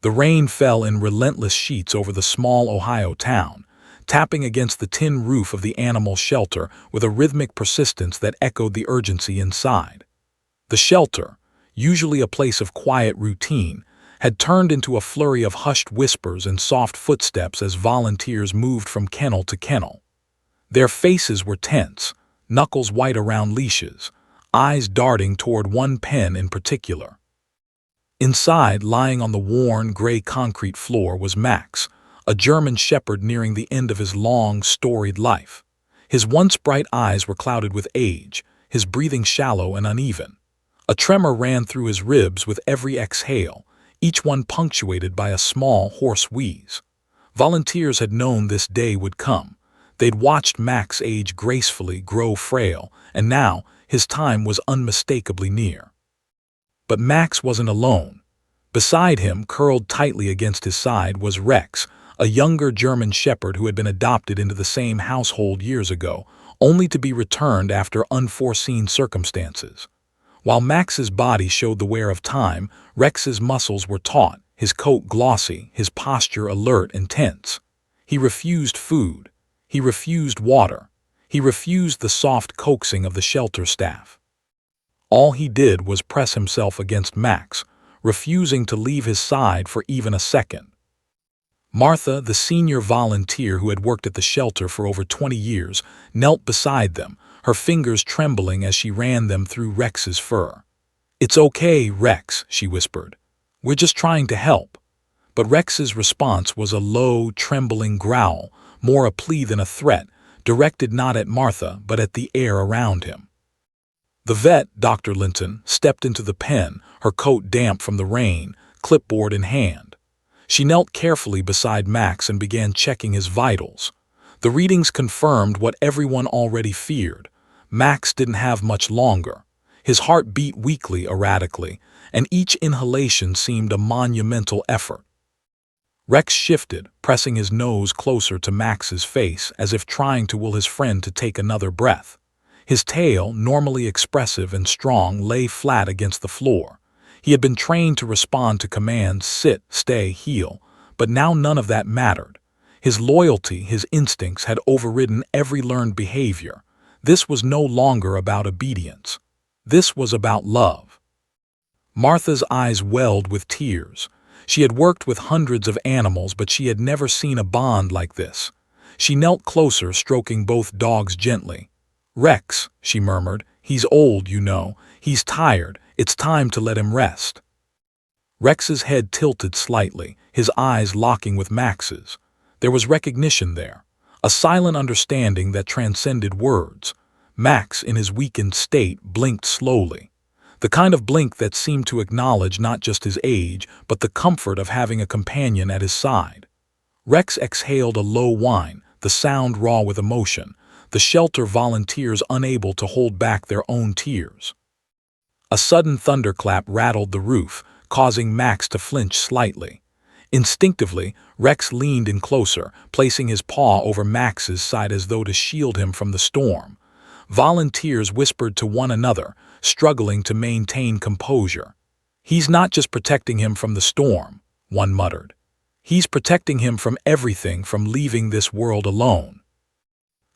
The rain fell in relentless sheets over the small Ohio town, tapping against the tin roof of the animal shelter with a rhythmic persistence that echoed the urgency inside. The shelter, usually a place of quiet routine, had turned into a flurry of hushed whispers and soft footsteps as volunteers moved from kennel to kennel. Their faces were tense, knuckles white around leashes, eyes darting toward one pen in particular. Inside, lying on the worn, gray concrete floor, was Max, a German shepherd nearing the end of his long, storied life. His once bright eyes were clouded with age, his breathing shallow and uneven. A tremor ran through his ribs with every exhale, each one punctuated by a small, hoarse wheeze. Volunteers had known this day would come. They'd watched Max age gracefully, grow frail, and now his time was unmistakably near. But Max wasn't alone. Beside him, curled tightly against his side, was Rex, a younger German shepherd who had been adopted into the same household years ago, only to be returned after unforeseen circumstances. While Max's body showed the wear of time, Rex's muscles were taut, his coat glossy, his posture alert and tense. He refused food. He refused water. He refused the soft coaxing of the shelter staff. All he did was press himself against Max, refusing to leave his side for even a second. Martha, the senior volunteer who had worked at the shelter for over 20 years, knelt beside them, her fingers trembling as she ran them through Rex's fur. "It's okay, Rex," she whispered. "We're just trying to help." But Rex's response was a low, trembling growl, more a plea than a threat, directed not at Martha but at the air around him. The vet, Dr. Linton, stepped into the pen, her coat damp from the rain, clipboard in hand. She knelt carefully beside Max and began checking his vitals. The readings confirmed what everyone already feared. Max didn't have much longer. His heart beat weakly, erratically, and each inhalation seemed a monumental effort. Rex shifted, pressing his nose closer to Max's face as if trying to will his friend to take another breath. His tail, normally expressive and strong, lay flat against the floor. He had been trained to respond to commands sit, stay, heel, but now none of that mattered. His loyalty, his instincts had overridden every learned behavior. This was no longer about obedience. This was about love. Martha's eyes welled with tears. She had worked with hundreds of animals, but she had never seen a bond like this. She knelt closer, stroking both dogs gently. "Rex," she murmured, "he's old, you know. He's tired. It's time to let him rest." Rex's head tilted slightly, his eyes locking with Max's. There was recognition there, a silent understanding that transcended words. Max, in his weakened state, blinked slowly. The kind of blink that seemed to acknowledge not just his age, but the comfort of having a companion at his side. Rex exhaled a low whine, the sound raw with emotion, the shelter volunteers unable to hold back their own tears. A sudden thunderclap rattled the roof, causing Max to flinch slightly. Instinctively, Rex leaned in closer, placing his paw over Max's side as though to shield him from the storm. Volunteers whispered to one another, struggling to maintain composure. "He's not just protecting him from the storm," one muttered. "He's protecting him from everything, from leaving this world alone."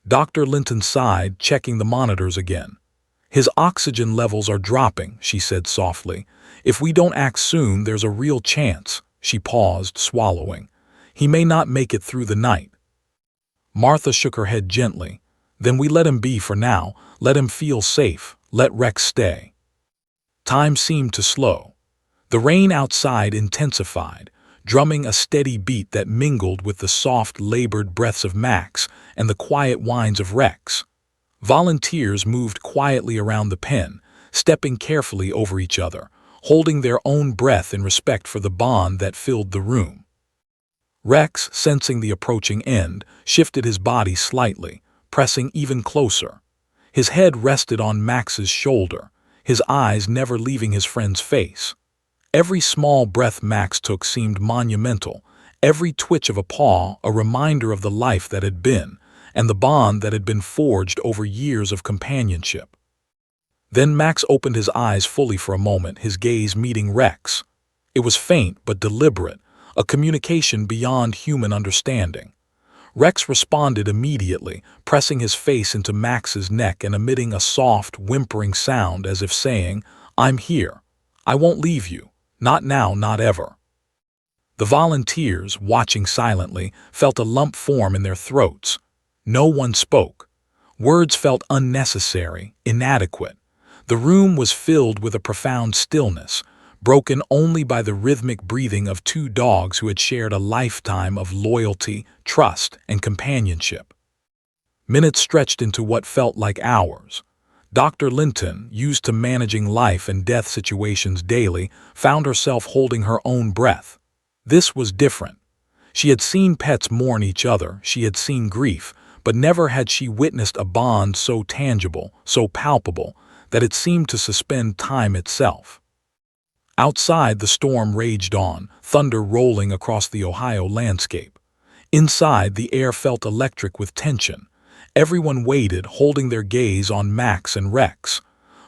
Dr. Linton sighed, checking the monitors again. "His oxygen levels are dropping," she said softly. "If we don't act soon, there's a real chance." She paused, swallowing. "He may not make it through the night." Martha shook her head gently. "Then we let him be for now. Let him feel safe. Let Rex stay." Time seemed to slow. The rain outside intensified, drumming a steady beat that mingled with the soft, labored breaths of Max and the quiet whines of Rex. Volunteers moved quietly around the pen, stepping carefully over each other, holding their own breath in respect for the bond that filled the room. Rex, sensing the approaching end, shifted his body slightly, pressing even closer. His head rested on Max's shoulder, his eyes never leaving his friend's face. Every small breath Max took seemed monumental, every twitch of a paw a reminder of the life that had been, and the bond that had been forged over years of companionship. Then Max opened his eyes fully for a moment, his gaze meeting Rex. It was faint but deliberate, a communication beyond human understanding. Rex responded immediately, pressing his face into Max's neck and emitting a soft, whimpering sound as if saying, "I'm here. I won't leave you. Not now, not ever." The volunteers, watching silently, felt a lump form in their throats. No one spoke. Words felt unnecessary, inadequate. The room was filled with a profound stillness, broken only by the rhythmic breathing of two dogs who had shared a lifetime of loyalty, trust, and companionship. Minutes stretched into what felt like hours. Dr. Linton, used to managing life and death situations daily, found herself holding her own breath. This was different. She had seen pets mourn each other, she had seen grief, but never had she witnessed a bond so tangible, so palpable, that it seemed to suspend time itself. Outside, the storm raged on, thunder rolling across the Ohio landscape. Inside, the air felt electric with tension. Everyone waited, holding their gaze on Max and Rex.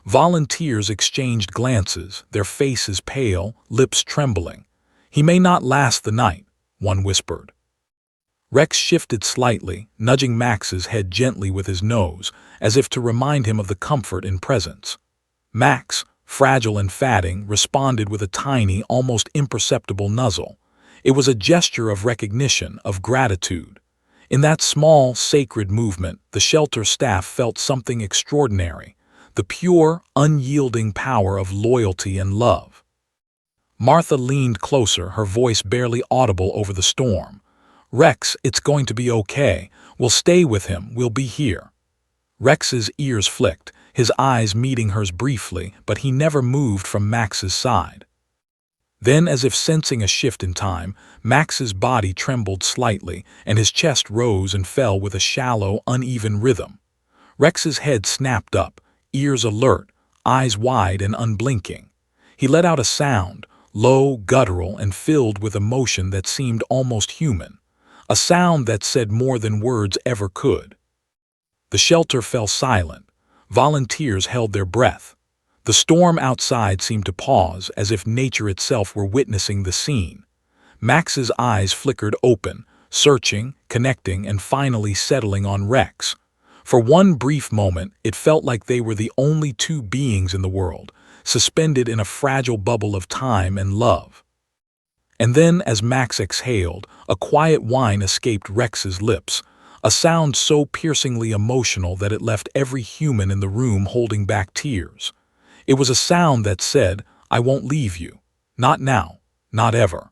Volunteers exchanged glances, their faces pale, lips trembling. "He may not last the night," one whispered. Rex shifted slightly, nudging Max's head gently with his nose, as if to remind him of the comfort in presence. Max, fragile and fatting, responded with a tiny, almost imperceptible nuzzle. It was a gesture of recognition, of gratitude. In that small, sacred movement, the shelter staff felt something extraordinary, the pure, unyielding power of loyalty and love. Martha leaned closer, her voice barely audible over the storm. "Rex, it's going to be okay. We'll stay with him. We'll be here." Rex's ears flicked, his eyes meeting hers briefly, but he never moved from Max's side. Then, as if sensing a shift in time, Max's body trembled slightly, and his chest rose and fell with a shallow, uneven rhythm. Rex's head snapped up, ears alert, eyes wide and unblinking. He let out a sound, low, guttural, and filled with emotion that seemed almost human, a sound that said more than words ever could. The shelter fell silent. Volunteers held their breath. The storm outside seemed to pause, as if nature itself were witnessing the scene. Max's eyes flickered open, searching, connecting, and finally settling on Rex. For one brief moment, it felt like they were the only two beings in the world, suspended in a fragile bubble of time and love. And then, as Max exhaled, a quiet whine escaped Rex's lips, a sound so piercingly emotional that it left every human in the room holding back tears. It was a sound that said, "I won't leave you. Not now. Not ever."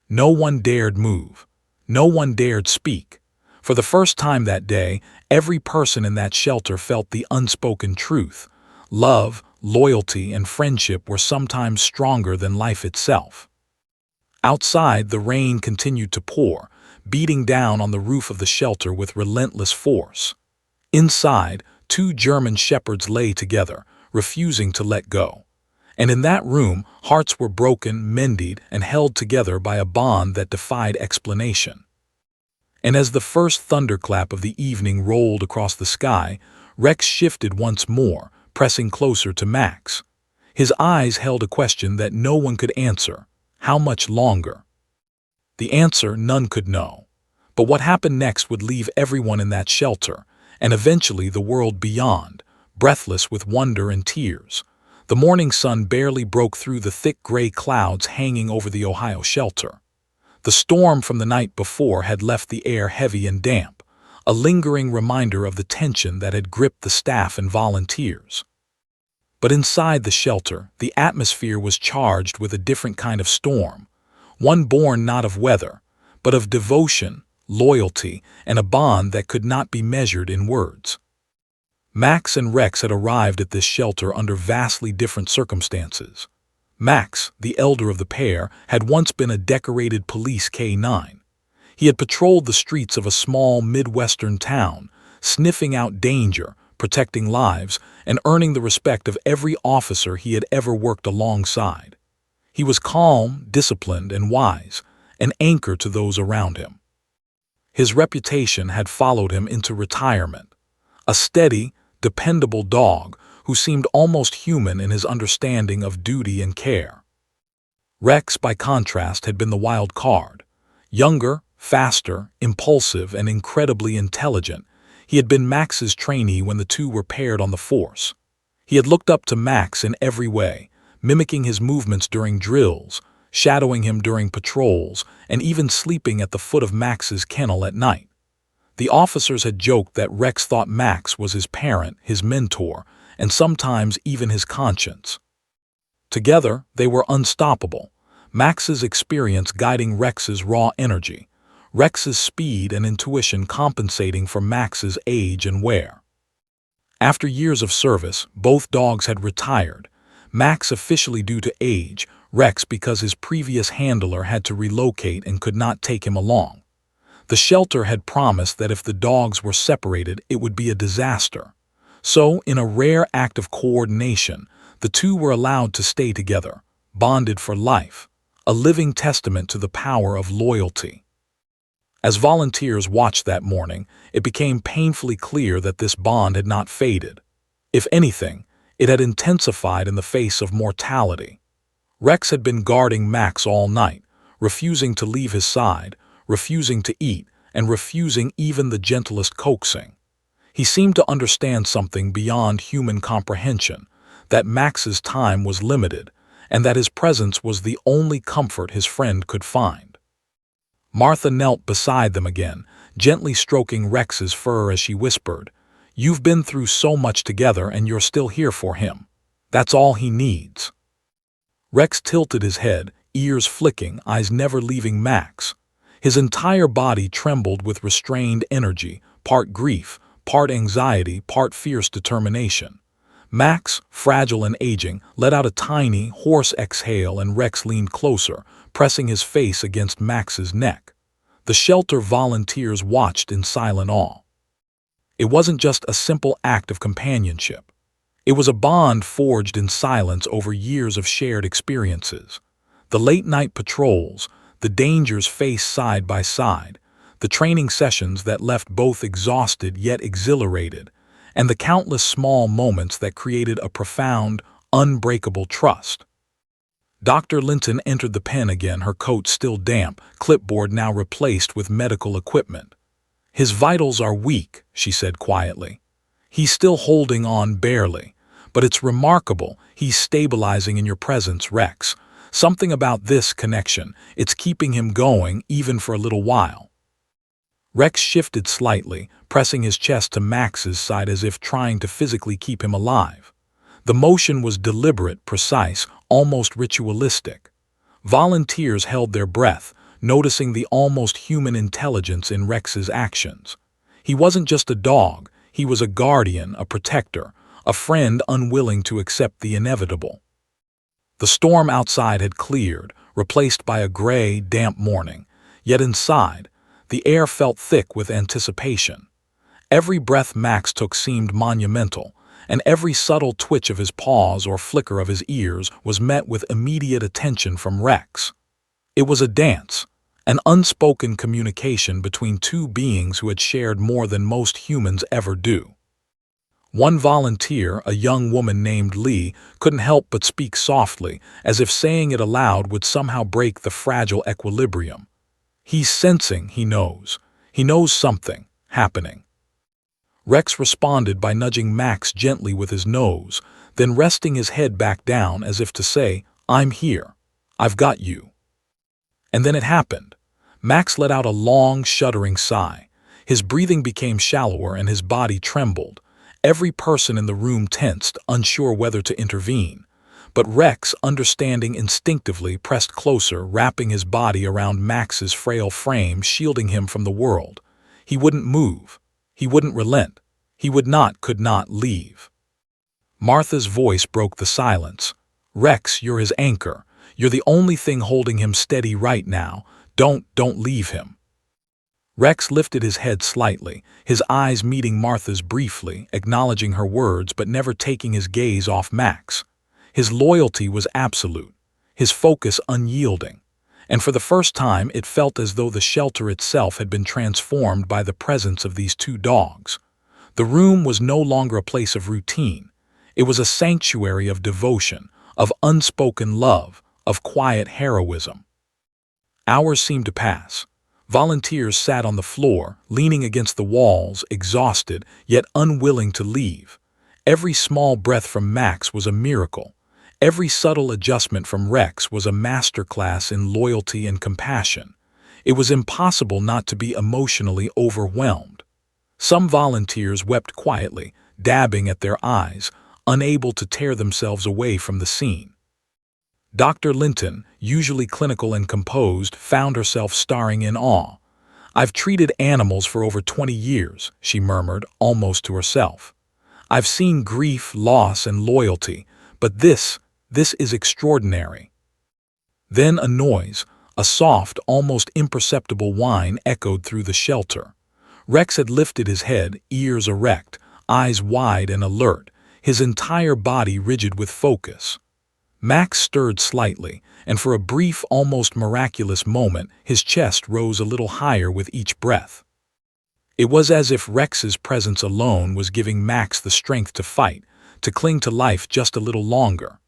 No one dared move. No one dared speak. For the first time that day, every person in that shelter felt the unspoken truth. Love, loyalty, and friendship were sometimes stronger than life itself. Outside, the rain continued to pour, beating down on the roof of the shelter with relentless force. Inside, two German shepherds lay together, refusing to let go. And in that room, hearts were broken, mended, and held together by a bond that defied explanation. And as the first thunderclap of the evening rolled across the sky, Rex shifted once more, pressing closer to Max. His eyes held a question that no one could answer: how much longer? The answer none could know. But what happened next would leave everyone in that shelter, and eventually the world beyond, breathless with wonder and tears. The morning sun barely broke through the thick gray clouds hanging over the Ohio shelter. The storm from the night before had left the air heavy and damp, a lingering reminder of the tension that had gripped the staff and volunteers. But inside the shelter, the atmosphere was charged with a different kind of storm, one born not of weather, but of devotion, loyalty, and a bond that could not be measured in words. Max and Rex had arrived at this shelter under vastly different circumstances. Max, the elder of the pair, had once been a decorated police K-9. He had patrolled the streets of a small Midwestern town, sniffing out danger, protecting lives, and earning the respect of every officer he had ever worked alongside. He was calm, disciplined, and wise, an anchor to those around him. His reputation had followed him into retirement, a steady, dependable dog who seemed almost human in his understanding of duty and care. Rex, by contrast, had been the wild card. Younger, faster, impulsive, and incredibly intelligent, he had been Max's trainee when the two were paired on the force. He had looked up to Max in every way, mimicking his movements during drills, shadowing him during patrols, and even sleeping at the foot of Max's kennel at night. The officers had joked that Rex thought Max was his parent, his mentor, and sometimes even his conscience. Together, they were unstoppable. Max's experience guiding Rex's raw energy, Rex's speed and intuition compensating for Max's age and wear. After years of service, both dogs had retired, Max officially due to age, Rex because his previous handler had to relocate and could not take him along. The shelter had promised that if the dogs were separated, it would be a disaster. So, in a rare act of coordination, the two were allowed to stay together, bonded for life, a living testament to the power of loyalty. As volunteers watched that morning, it became painfully clear that this bond had not faded. If anything, it had intensified in the face of mortality. Rex had been guarding Max all night, refusing to leave his side, refusing to eat, and refusing even the gentlest coaxing. He seemed to understand something beyond human comprehension, that Max's time was limited, and that his presence was the only comfort his friend could find. Martha knelt beside them again, gently stroking Rex's fur as she whispered, "You've been through so much together and you're still here for him. That's all he needs." Rex tilted his head, ears flicking, eyes never leaving Max. His entire body trembled with restrained energy, part grief, part anxiety, part fierce determination. Max, fragile and aging, let out a tiny, hoarse exhale and Rex leaned closer, pressing his face against Max's neck. The shelter volunteers watched in silent awe. It wasn't just a simple act of companionship. It was a bond forged in silence over years of shared experiences. The late-night patrols, the dangers faced side by side, the training sessions that left both exhausted yet exhilarated, and the countless small moments that created a profound, unbreakable trust. Dr. Linton entered the pen again, her coat still damp, clipboard now replaced with medical equipment. "His vitals are weak," she said quietly. "He's still holding on barely, but it's remarkable he's stabilizing in your presence, Rex. Something about this connection, it's keeping him going even for a little while." Rex shifted slightly, pressing his chest to Max's side as if trying to physically keep him alive. The motion was deliberate, precise, almost ritualistic. Volunteers held their breath, noticing the almost human intelligence in Rex's actions. He wasn't just a dog, he was a guardian, a protector, a friend unwilling to accept the inevitable. The storm outside had cleared, replaced by a gray, damp morning, yet inside, the air felt thick with anticipation. Every breath Max took seemed monumental, and every subtle twitch of his paws or flicker of his ears was met with immediate attention from Rex. It was a dance, an unspoken communication between two beings who had shared more than most humans ever do. One volunteer, a young woman named Lee, couldn't help but speak softly, as if saying it aloud would somehow break the fragile equilibrium. "He's sensing, he knows. He knows something happening." Rex responded by nudging Max gently with his nose, then resting his head back down as if to say, "I'm here. I've got you." And then it happened. Max let out a long, shuddering sigh. His breathing became shallower and his body trembled. Every person in the room tensed, unsure whether to intervene. But Rex, understanding instinctively, pressed closer, wrapping his body around Max's frail frame, shielding him from the world. He wouldn't move. He wouldn't relent. He could not leave. Martha's voice broke the silence. "Rex, you're his anchor. You're the only thing holding him steady right now. Don't leave him." Rex lifted his head slightly, his eyes meeting Martha's briefly, acknowledging her words but never taking his gaze off Max. His loyalty was absolute, his focus unyielding, and for the first time it felt as though the shelter itself had been transformed by the presence of these two dogs. The room was no longer a place of routine. It was a sanctuary of devotion, of unspoken love, of quiet heroism. Hours seemed to pass. Volunteers sat on the floor, leaning against the walls, exhausted, yet unwilling to leave. Every small breath from Max was a miracle. Every subtle adjustment from Rex was a masterclass in loyalty and compassion. It was impossible not to be emotionally overwhelmed. Some volunteers wept quietly, dabbing at their eyes, unable to tear themselves away from the scene. Dr. Linton, usually clinical and composed, found herself staring in awe. "I've treated animals for over 20 years," she murmured, almost to herself. "I've seen grief, loss, and loyalty, but this is extraordinary." Then a noise, a soft, almost imperceptible whine echoed through the shelter. Rex had lifted his head, ears erect, eyes wide and alert, his entire body rigid with focus. Max stirred slightly, and for a brief, almost miraculous moment, his chest rose a little higher with each breath. It was as if Rex's presence alone was giving Max the strength to fight, to cling to life just a little longer.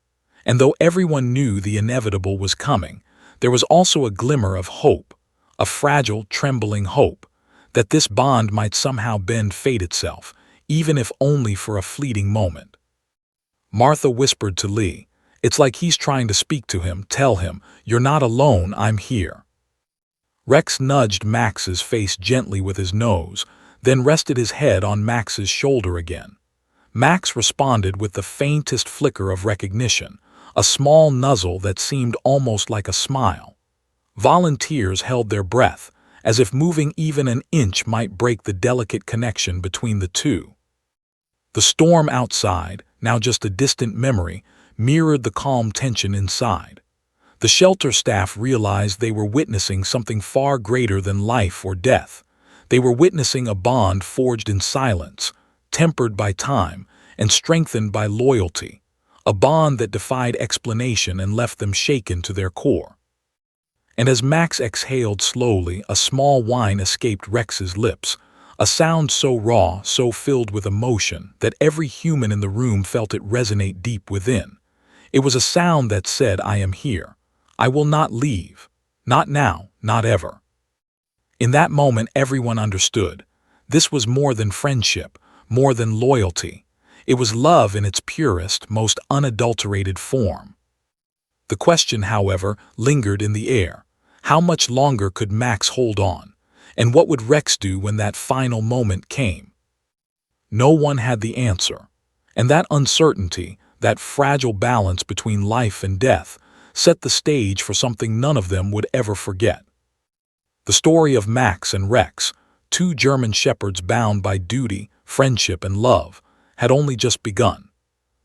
And though everyone knew the inevitable was coming, there was also a glimmer of hope, a fragile, trembling hope, that this bond might somehow bend fate itself, even if only for a fleeting moment. Martha whispered to Lee, "It's like he's trying to speak to him, tell him, 'You're not alone, I'm here.'" Rex nudged Max's face gently with his nose, then rested his head on Max's shoulder again. Max responded with the faintest flicker of recognition, a small nuzzle that seemed almost like a smile. Volunteers held their breath, as if moving even an inch might break the delicate connection between the two. The storm outside, now just a distant memory, mirrored the calm tension inside. The shelter staff realized they were witnessing something far greater than life or death. They were witnessing a bond forged in silence, tempered by time, and strengthened by loyalty, a bond that defied explanation and left them shaken to their core. And as Max exhaled slowly, a small whine escaped Rex's lips, a sound so raw, so filled with emotion, that every human in the room felt it resonate deep within. It was a sound that said, "I am here. I will not leave. Not now, not ever." In that moment, everyone understood. This was more than friendship, more than loyalty. It was love in its purest, most unadulterated form. The question, however, lingered in the air. How much longer could Max hold on? And what would Rex do when that final moment came? No one had the answer. And that uncertainty, that fragile balance between life and death, set the stage for something none of them would ever forget. The story of Max and Rex, two German shepherds bound by duty, friendship, and love, had only just begun.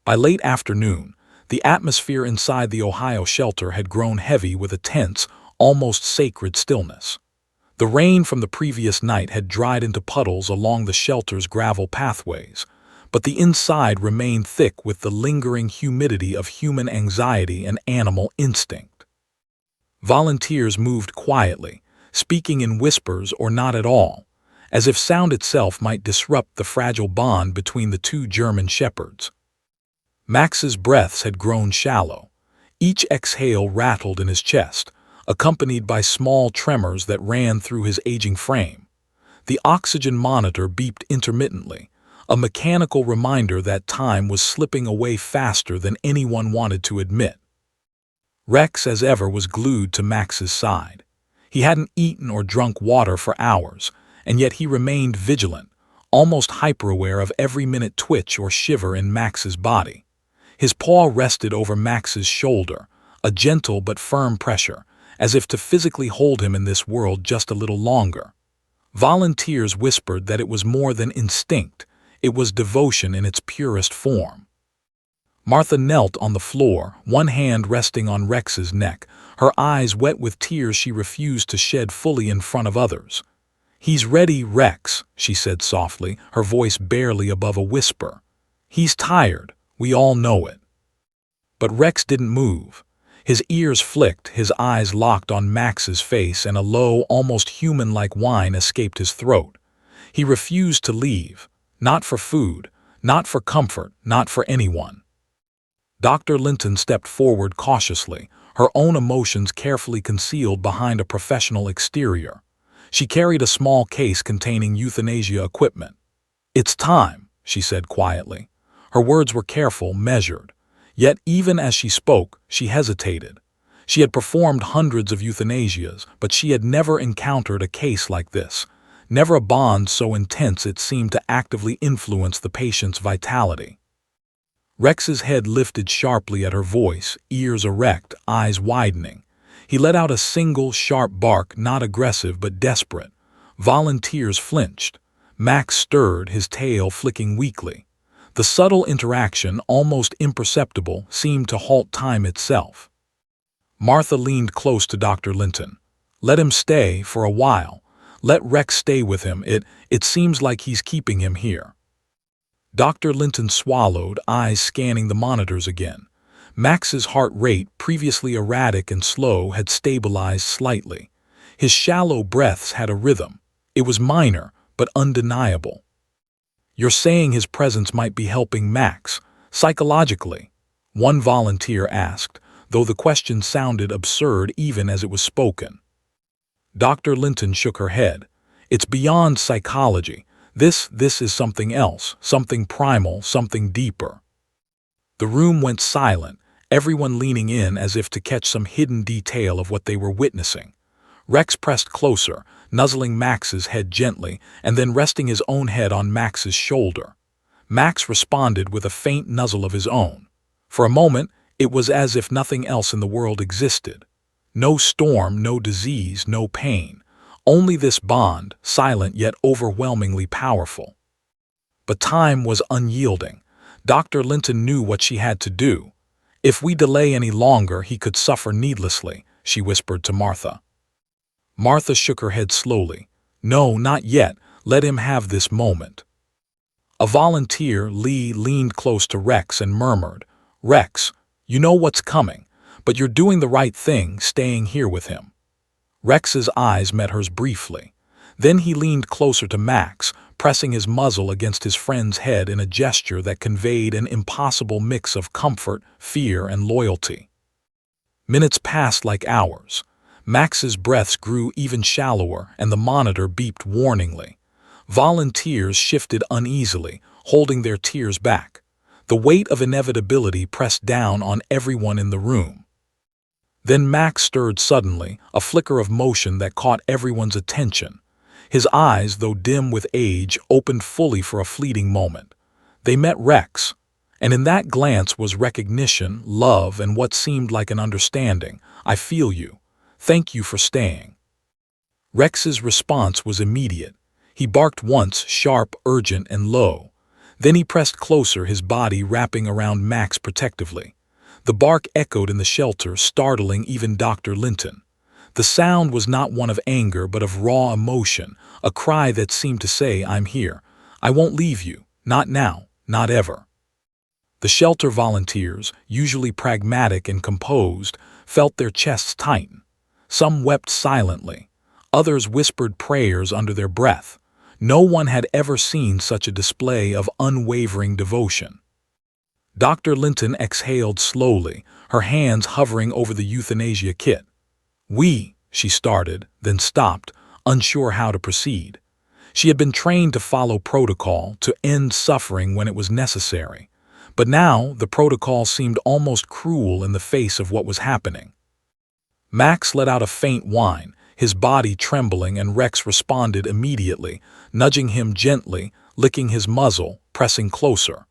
By late afternoon, the atmosphere inside the Ohio shelter had grown heavy with a tense, almost sacred stillness. The rain from the previous night had dried into puddles along the shelter's gravel pathways, but the inside remained thick with the lingering humidity of human anxiety and animal instinct. Volunteers moved quietly, speaking in whispers or not at all, as if sound itself might disrupt the fragile bond between the two German shepherds. Max's breaths had grown shallow. Each exhale rattled in his chest, accompanied by small tremors that ran through his aging frame. The oxygen monitor beeped intermittently, a mechanical reminder that time was slipping away faster than anyone wanted to admit. Rex, as ever, was glued to Max's side. He hadn't eaten or drunk water for hours, and yet he remained vigilant, almost hyper-aware of every minute twitch or shiver in Max's body. His paw rested over Max's shoulder, a gentle but firm pressure, as if to physically hold him in this world just a little longer. Volunteers whispered that it was more than instinct, it was devotion in its purest form. Martha knelt on the floor, one hand resting on Rex's neck, her eyes wet with tears she refused to shed fully in front of others. "He's ready, Rex," she said softly, her voice barely above a whisper. "He's tired, we all know it." But Rex didn't move. His ears flicked, his eyes locked on Max's face, and a low, almost human-like whine escaped his throat. He refused to leave, not for food, not for comfort, not for anyone. Dr. Linton stepped forward cautiously, her own emotions carefully concealed behind a professional exterior. She carried a small case containing euthanasia equipment. "It's time," she said quietly. Her words were careful, measured. Yet even as she spoke, she hesitated. She had performed hundreds of euthanasias, but she had never encountered a case like this, never a bond so intense it seemed to actively influence the patient's vitality. Rex's head lifted sharply at her voice, ears erect, eyes widening. He let out a single, sharp bark, not aggressive but desperate. Volunteers flinched. Max stirred, his tail flicking weakly. The subtle interaction, almost imperceptible, seemed to halt time itself. Martha leaned close to Dr. Linton. "Let him stay for a while. Let Rex stay with him. It seems like he's keeping him here." Dr. Linton swallowed, eyes scanning the monitors again. Max's heart rate, previously erratic and slow, had stabilized slightly. His shallow breaths had a rhythm. It was minor, but undeniable. "You're saying his presence might be helping Max, psychologically?" one volunteer asked, though the question sounded absurd even as it was spoken. Dr. Linton shook her head. "It's beyond psychology. This is something else, something primal, something deeper." The room went silent, everyone leaning in as if to catch some hidden detail of what they were witnessing. Rex pressed closer, nuzzling Max's head gently, and then resting his own head on Max's shoulder. Max responded with a faint nuzzle of his own. For a moment, it was as if nothing else in the world existed. No storm, no disease, no pain. Only this bond, silent yet overwhelmingly powerful. But time was unyielding. Dr. Linton knew what she had to do. "If we delay any longer, he could suffer needlessly," she whispered to Martha. Martha shook her head slowly. "No, not yet. Let him have this moment." A volunteer, Lee, leaned close to Rex and murmured, "Rex, you know what's coming, but you're doing the right thing, staying here with him." Rex's eyes met hers briefly. Then he leaned closer to Max, pressing his muzzle against his friend's head in a gesture that conveyed an impossible mix of comfort, fear, and loyalty. Minutes passed like hours. Max's breaths grew even shallower, and the monitor beeped warningly. Volunteers shifted uneasily, holding their tears back. The weight of inevitability pressed down on everyone in the room. Then Max stirred suddenly, a flicker of motion that caught everyone's attention. His eyes, though dim with age, opened fully for a fleeting moment. They met Rex, and in that glance was recognition, love, and what seemed like an understanding. "I feel you. Thank you for staying." Rex's response was immediate. He barked once, sharp, urgent, and low. Then he pressed closer, his body wrapping around Max protectively. The bark echoed in the shelter, startling even Dr. Linton. The sound was not one of anger, but of raw emotion, a cry that seemed to say, "I'm here. I won't leave you. Not now. Not ever." The shelter volunteers, usually pragmatic and composed, felt their chests tighten. Some wept silently. Others whispered prayers under their breath. No one had ever seen such a display of unwavering devotion. Dr. Linton exhaled slowly, her hands hovering over the euthanasia kit. She started, then stopped, unsure how to proceed. She had been trained to follow protocol, to end suffering when it was necessary. But now the protocol seemed almost cruel in the face of what was happening. Max let out a faint whine, his body trembling, and Rex responded immediately, nudging him gently, licking his muzzle, pressing closer.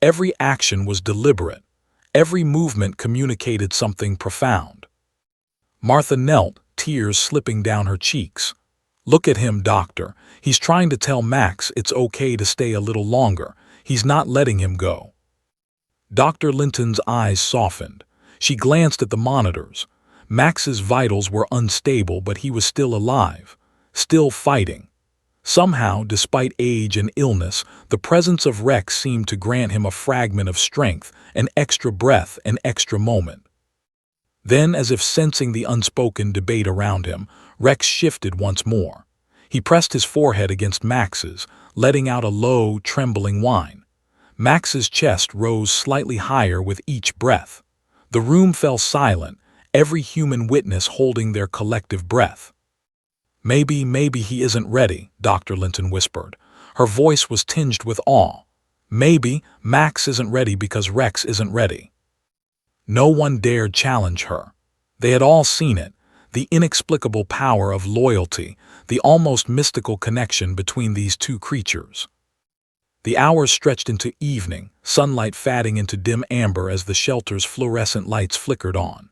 Every action was deliberate. Every movement communicated something profound. Martha knelt, tears slipping down her cheeks. "Look at him, doctor. He's trying to tell Max it's okay to stay a little longer. He's not letting him go." Dr. Linton's eyes softened. She glanced at the monitors. Max's vitals were unstable, but he was still alive, still fighting. Somehow, despite age and illness, the presence of Rex seemed to grant him a fragment of strength, an extra breath, an extra moment. Then, as if sensing the unspoken debate around him, Rex shifted once more. He pressed his forehead against Max's, letting out a low, trembling whine. Max's chest rose slightly higher with each breath. The room fell silent, every human witness holding their collective breath. Maybe he isn't ready," Dr. Linton whispered. Her voice was tinged with awe. "Maybe Max isn't ready because Rex isn't ready." No one dared challenge her. They had all seen it, the inexplicable power of loyalty, the almost mystical connection between these two creatures. The hours stretched into evening, sunlight fading into dim amber as the shelter's fluorescent lights flickered on.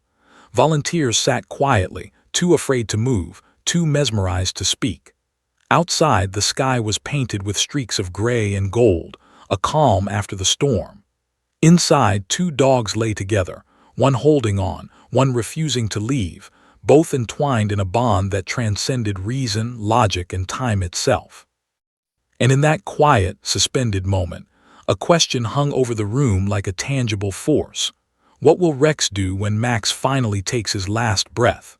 Volunteers sat quietly, too afraid to move, too mesmerized to speak. Outside, the sky was painted with streaks of gray and gold, a calm after the storm. Inside, two dogs lay together, one holding on, one refusing to leave, both entwined in a bond that transcended reason, logic, and time itself. And in that quiet, suspended moment, a question hung over the room like a tangible force. What will Rex do when Max finally takes his last breath?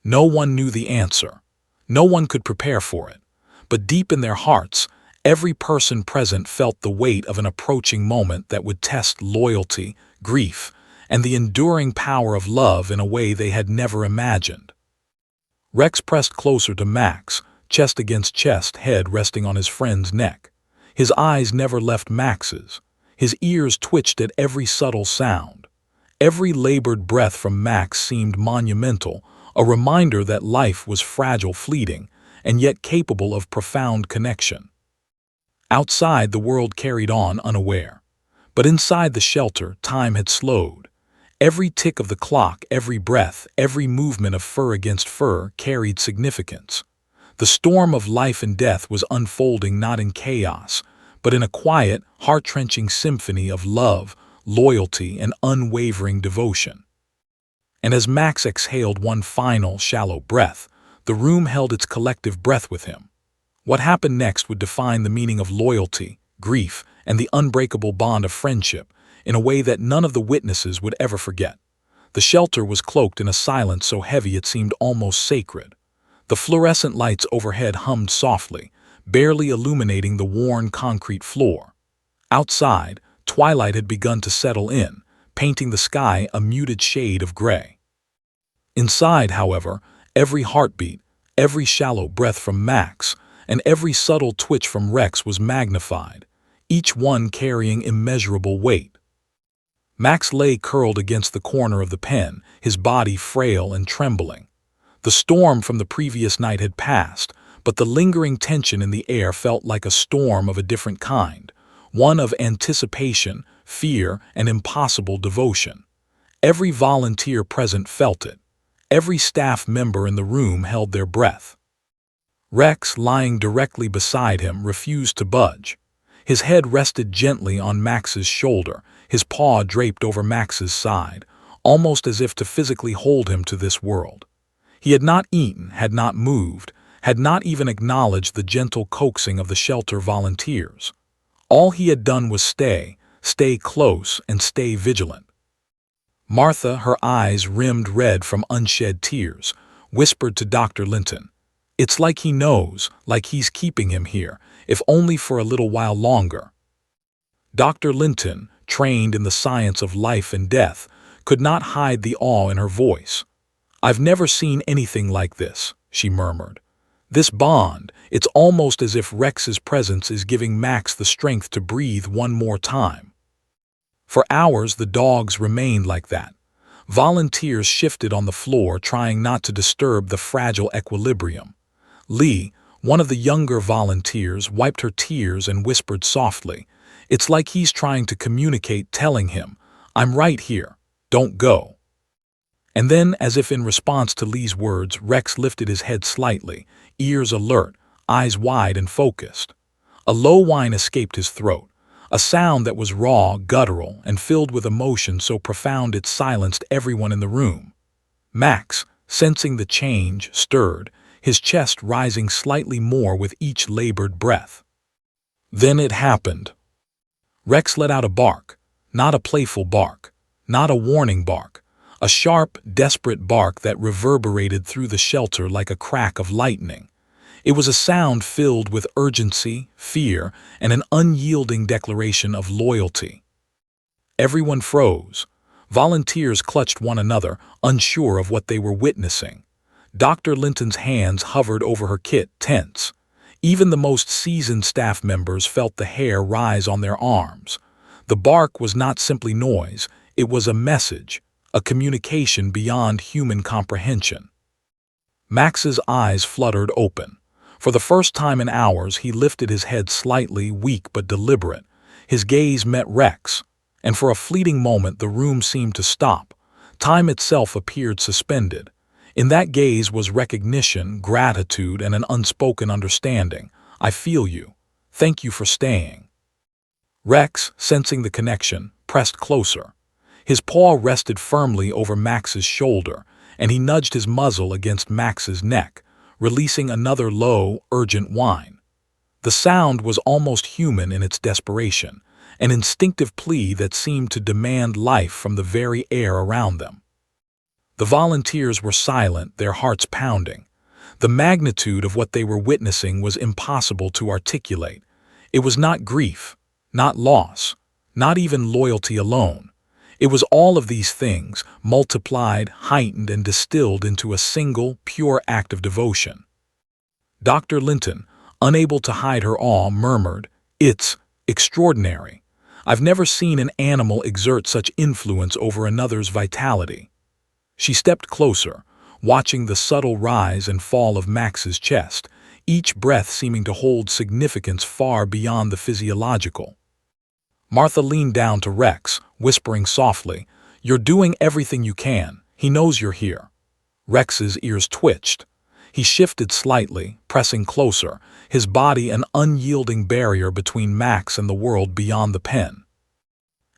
No one knew the answer. No one could prepare for it. But deep in their hearts, every person present felt the weight of an approaching moment that would test loyalty, grief, and the enduring power of love in a way they had never imagined. Rex pressed closer to Max, chest against chest, head resting on his friend's neck. His eyes never left Max's. His ears twitched at every subtle sound. Every labored breath from Max seemed monumental, a reminder that life was fragile, fleeting, and yet capable of profound connection. Outside, the world carried on unaware. But inside the shelter, time had slowed. Every tick of the clock, every breath, every movement of fur against fur carried significance. The storm of life and death was unfolding not in chaos, but in a quiet, heart-wrenching symphony of love, loyalty, and unwavering devotion. And as Max exhaled one final, shallow breath, the room held its collective breath with him. What happened next would define the meaning of loyalty, grief, and the unbreakable bond of friendship in a way that none of the witnesses would ever forget. The shelter was cloaked in a silence so heavy it seemed almost sacred. The fluorescent lights overhead hummed softly, barely illuminating the worn concrete floor. Outside, twilight had begun to settle in, painting the sky a muted shade of gray. Inside, however, every heartbeat, every shallow breath from Max, and every subtle twitch from Rex was magnified, each one carrying immeasurable weight. Max lay curled against the corner of the pen, his body frail and trembling. The storm from the previous night had passed, but the lingering tension in the air felt like a storm of a different kind, one of anticipation, fear, and impossible devotion. Every volunteer present felt it. Every staff member in the room held their breath. Rex, lying directly beside him, refused to budge. His head rested gently on Max's shoulder, his paw draped over Max's side, almost as if to physically hold him to this world. He had not eaten, had not moved, had not even acknowledged the gentle coaxing of the shelter volunteers. All he had done was stay close, and stay vigilant. Martha, her eyes rimmed red from unshed tears, whispered to Dr. Linton, "It's like he knows, like he's keeping him here, if only for a little while longer." Dr. Linton, trained in the science of life and death, could not hide the awe in her voice. "I've never seen anything like this," she murmured. "This bond, it's almost as if Rex's presence is giving Max the strength to breathe one more time." For hours, the dogs remained like that. Volunteers shifted on the floor, trying not to disturb the fragile equilibrium. Lee, one of the younger volunteers, wiped her tears and whispered softly, "It's like he's trying to communicate, telling him, 'I'm right here, don't go.'" And then, as if in response to Lee's words, Rex lifted his head slightly, ears alert, eyes wide and focused. A low whine escaped his throat, a sound that was raw, guttural, and filled with emotion so profound it silenced everyone in the room. Max, sensing the change, stirred, his chest rising slightly more with each labored breath. Then it happened. Rex let out a bark, not a playful bark, not a warning bark, a sharp, desperate bark that reverberated through the shelter like a crack of lightning. It was a sound filled with urgency, fear, and an unyielding declaration of loyalty. Everyone froze. Volunteers clutched one another, unsure of what they were witnessing. Dr. Linton's hands hovered over her kit, tense. Even the most seasoned staff members felt the hair rise on their arms. The bark was not simply noise, it was a message, a communication beyond human comprehension. Max's eyes fluttered open. For the first time in hours, he lifted his head slightly, weak but deliberate. His gaze met Rex, and for a fleeting moment the room seemed to stop. Time itself appeared suspended. In that gaze was recognition, gratitude, and an unspoken understanding. I feel you. Thank you for staying. Rex, sensing the connection, pressed closer. His paw rested firmly over Max's shoulder, and he nudged his muzzle against Max's neck, releasing another low, urgent whine. The sound was almost human in its desperation, an instinctive plea that seemed to demand life from the very air around them. The volunteers were silent, their hearts pounding. The magnitude of what they were witnessing was impossible to articulate. It was not grief, not loss, not even loyalty alone. It was all of these things, multiplied, heightened, and distilled into a single, pure act of devotion. Dr. Linton, unable to hide her awe, murmured, "It's extraordinary. I've never seen an animal exert such influence over another's vitality." She stepped closer, watching the subtle rise and fall of Max's chest, each breath seeming to hold significance far beyond the physiological. Martha leaned down to Rex, whispering softly, "You're doing everything you can. He knows you're here." Rex's ears twitched. He shifted slightly, pressing closer, his body an unyielding barrier between Max and the world beyond the pen.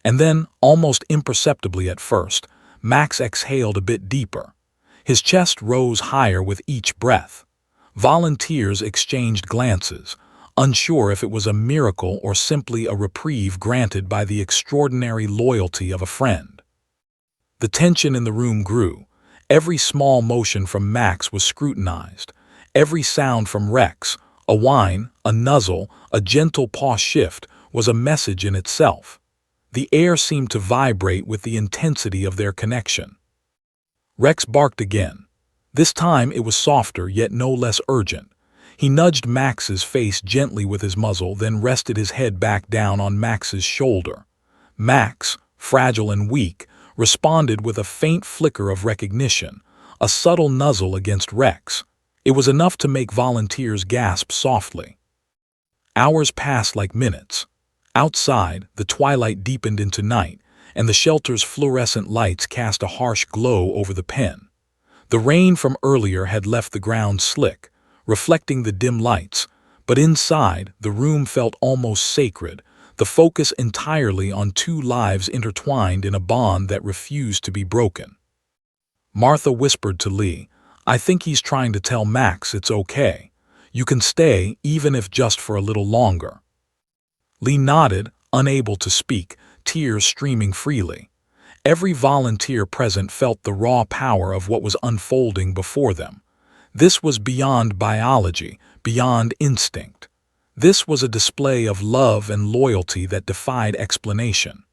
And then, almost imperceptibly at first, Max exhaled a bit deeper. His chest rose higher with each breath. Volunteers exchanged glances, unsure if it was a miracle or simply a reprieve granted by the extraordinary loyalty of a friend. The tension in the room grew. Every small motion from Max was scrutinized. Every sound from Rex, a whine, a nuzzle, a gentle paw shift, was a message in itself. The air seemed to vibrate with the intensity of their connection. Rex barked again. This time it was softer, yet no less urgent. He nudged Max's face gently with his muzzle, then rested his head back down on Max's shoulder. Max, fragile and weak, responded with a faint flicker of recognition, a subtle nuzzle against Rex. It was enough to make volunteers gasp softly. Hours passed like minutes. Outside, the twilight deepened into night, and the shelter's fluorescent lights cast a harsh glow over the pen. The rain from earlier had left the ground slick, reflecting the dim lights, but inside, the room felt almost sacred, the focus entirely on two lives intertwined in a bond that refused to be broken. Martha whispered to Lee, "I think he's trying to tell Max it's okay. You can stay, even if just for a little longer." Lee nodded, unable to speak, tears streaming freely. Every volunteer present felt the raw power of what was unfolding before them. This was beyond biology, beyond instinct. This was a display of love and loyalty that defied explanation.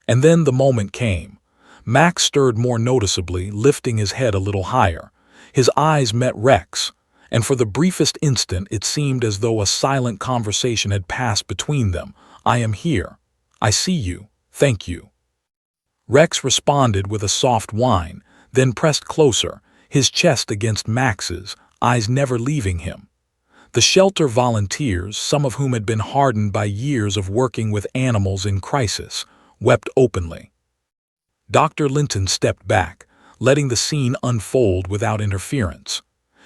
And then the moment came. Max stirred more noticeably, lifting his head a little higher. His eyes met Rex, and for the briefest instant it seemed as though a silent conversation had passed between them. "I am here. I see you. Thank you." Rex responded with a soft whine, then pressed closer, his chest against Max's, eyes never leaving him. The shelter volunteers, some of whom had been hardened by years of working with animals in crisis, wept openly. Dr. Linton stepped back, letting the scene unfold without interference.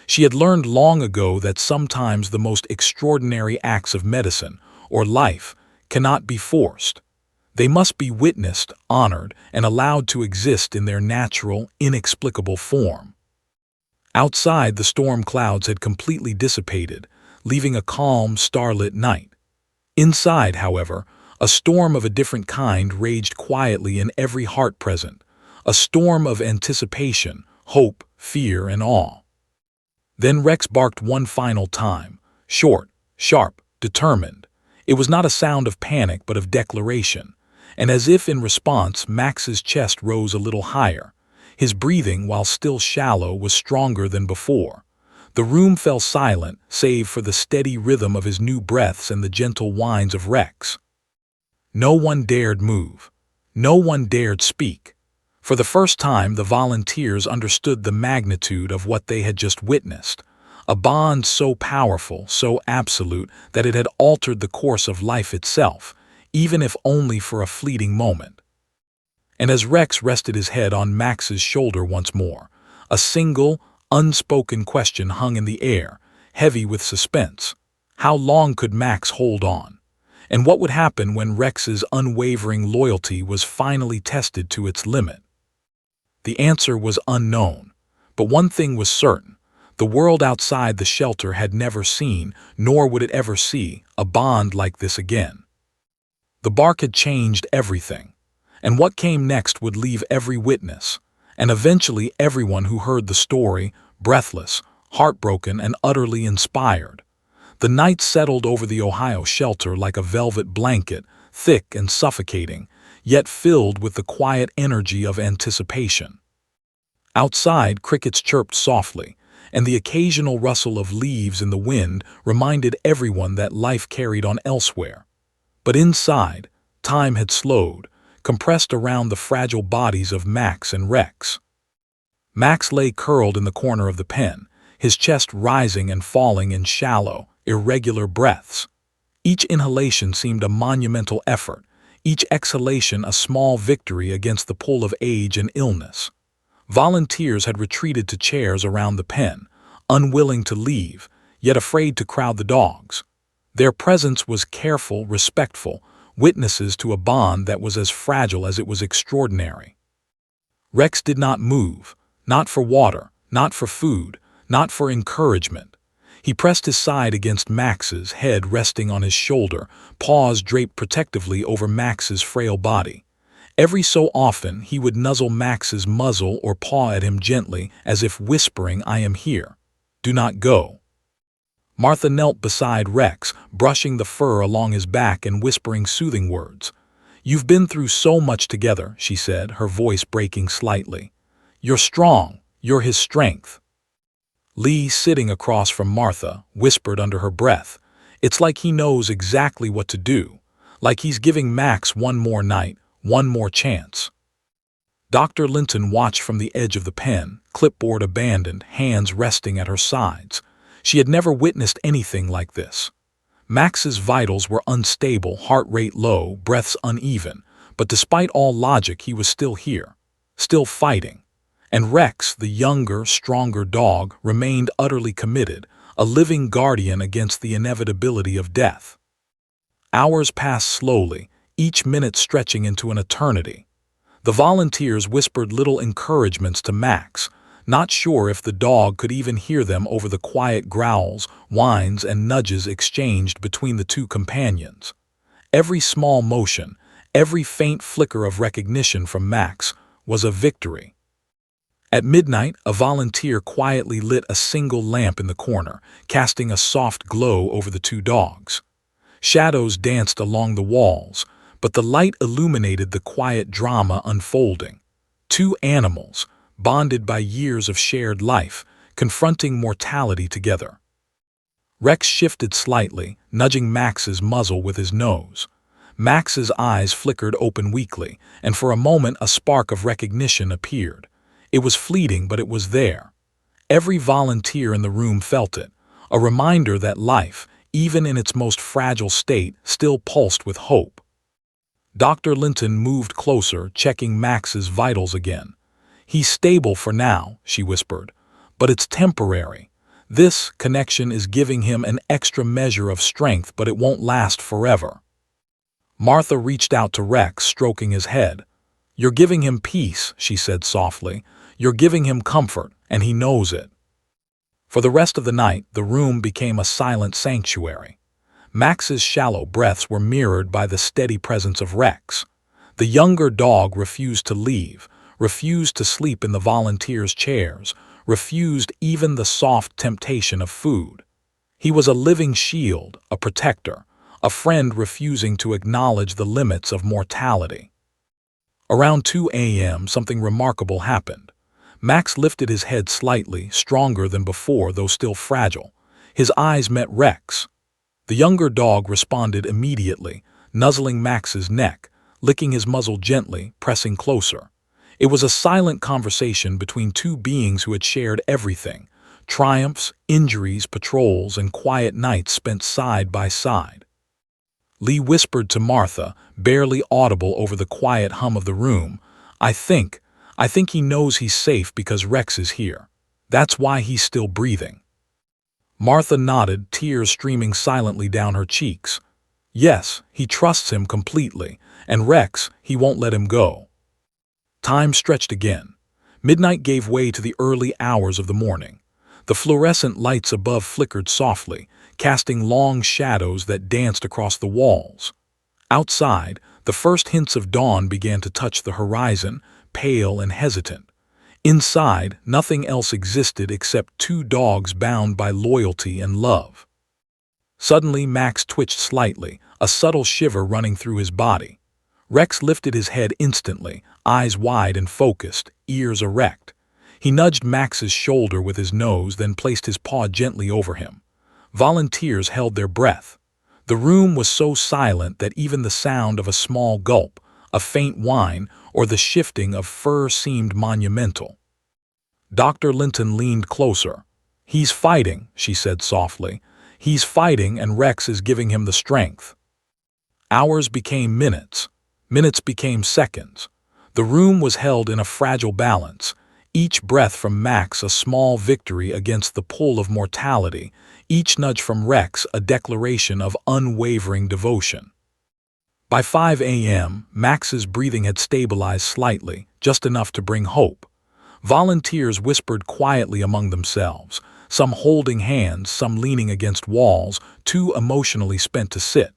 She had learned long ago that sometimes the most extraordinary acts of medicine, or life, cannot be forced. They must be witnessed, honored, and allowed to exist in their natural, inexplicable form. Outside, the storm clouds had completely dissipated, leaving a calm, starlit night. Inside, however, a storm of a different kind raged quietly in every heart present, a storm of anticipation, hope, fear, and awe. Then Rex barked one final time, short, sharp, determined. It was not a sound of panic but of declaration, And as if in response, Max's chest rose a little higher. His breathing, while still shallow, was stronger than before. The room fell silent, save for the steady rhythm of his new breaths and the gentle whines of Rex. No one dared move. No one dared speak. For the first time, the volunteers understood the magnitude of what they had just witnessed. A bond so powerful, so absolute, that it had altered the course of life itself, even if only for a fleeting moment. And as Rex rested his head on Max's shoulder once more, a single, unspoken question hung in the air, heavy with suspense. How long could Max hold on? And what would happen when Rex's unwavering loyalty was finally tested to its limit? The answer was unknown, but one thing was certain. The world outside the shelter had never seen, nor would it ever see, a bond like this again. The bark had changed everything, and what came next would leave every witness, and eventually everyone who heard the story, breathless, heartbroken, and utterly inspired. The night settled over the Ohio shelter like a velvet blanket, thick and suffocating, yet filled with the quiet energy of anticipation. Outside, crickets chirped softly, and the occasional rustle of leaves in the wind reminded everyone that life carried on elsewhere. But inside, time had slowed, compressed around the fragile bodies of Max and Rex. Max lay curled in the corner of the pen, his chest rising and falling in shallow, irregular breaths. Each inhalation seemed a monumental effort, each exhalation a small victory against the pull of age and illness. Volunteers had retreated to chairs around the pen, unwilling to leave, yet afraid to crowd the dogs. Their presence was careful, respectful, witnesses to a bond that was as fragile as it was extraordinary. Rex did not move, not for water, not for food, not for encouragement. He pressed his side against Max's, head resting on his shoulder, paws draped protectively over Max's frail body. Every so often, he would nuzzle Max's muzzle or paw at him gently, as if whispering, "I am here. Do not go." Martha knelt beside Rex, brushing the fur along his back and whispering soothing words. "You've been through so much together," she said, her voice breaking slightly. "You're strong. You're his strength." Lee, sitting across from Martha, whispered under her breath, "It's like he knows exactly what to do, like he's giving Max one more night, one more chance." Dr. Linton watched from the edge of the pen, clipboard abandoned, hands resting at her sides. She had never witnessed anything like this. Max's vitals were unstable, heart rate low, breaths uneven, but despite all logic he was still here, still fighting. And Rex, the younger, stronger dog, remained utterly committed, a living guardian against the inevitability of death. Hours passed slowly, each minute stretching into an eternity. The volunteers whispered little encouragements to Max, not sure if the dog could even hear them over the quiet growls, whines, and nudges exchanged between the two companions. Every small motion, every faint flicker of recognition from Max was a victory. At midnight, a volunteer quietly lit a single lamp in the corner, casting a soft glow over the two dogs. Shadows danced along the walls, but the light illuminated the quiet drama unfolding. Two animals, bonded by years of shared life, confronting mortality together. Rex shifted slightly, nudging Max's muzzle with his nose. Max's eyes flickered open weakly, and for a moment a spark of recognition appeared. It was fleeting, but it was there. Every volunteer in the room felt it, a reminder that life, even in its most fragile state, still pulsed with hope. Dr. Linton moved closer, checking Max's vitals again. "He's stable for now," she whispered, "but it's temporary. This connection is giving him an extra measure of strength, but it won't last forever." Martha reached out to Rex, stroking his head. "You're giving him peace," she said softly. "You're giving him comfort, and he knows it." For the rest of the night, the room became a silent sanctuary. Max's shallow breaths were mirrored by the steady presence of Rex. The younger dog refused to leave, refused to sleep in the volunteers' chairs, refused even the soft temptation of food. He was a living shield, a protector, a friend refusing to acknowledge the limits of mortality. Around 2 a.m., something remarkable happened. Max lifted his head slightly, stronger than before, though still fragile. His eyes met Rex. The younger dog responded immediately, nuzzling Max's neck, licking his muzzle gently, pressing closer. It was a silent conversation between two beings who had shared everything: triumphs, injuries, patrols, and quiet nights spent side by side. Lee whispered to Martha, barely audible over the quiet hum of the room, I think he knows he's safe because Rex is here. That's why he's still breathing." Martha nodded, tears streaming silently down her cheeks. "Yes, he trusts him completely, and Rex, he won't let him go." Time stretched again. Midnight gave way to the early hours of the morning. The fluorescent lights above flickered softly, casting long shadows that danced across the walls. Outside, the first hints of dawn began to touch the horizon, pale and hesitant. Inside, nothing else existed except two dogs bound by loyalty and love. Suddenly, Max twitched slightly, a subtle shiver running through his body. Rex lifted his head instantly, eyes wide and focused, ears erect. He nudged Max's shoulder with his nose, then placed his paw gently over him. Volunteers held their breath. The room was so silent that even the sound of a small gulp, a faint whine, or the shifting of fur seemed monumental. Dr. Linton leaned closer. "He's fighting," she said softly. "He's fighting, and Rex is giving him the strength." Hours became minutes. Minutes became seconds. The room was held in a fragile balance, each breath from Max a small victory against the pull of mortality, each nudge from Rex a declaration of unwavering devotion. By 5 a.m., Max's breathing had stabilized slightly, just enough to bring hope. Volunteers whispered quietly among themselves, some holding hands, some leaning against walls, too emotionally spent to sit.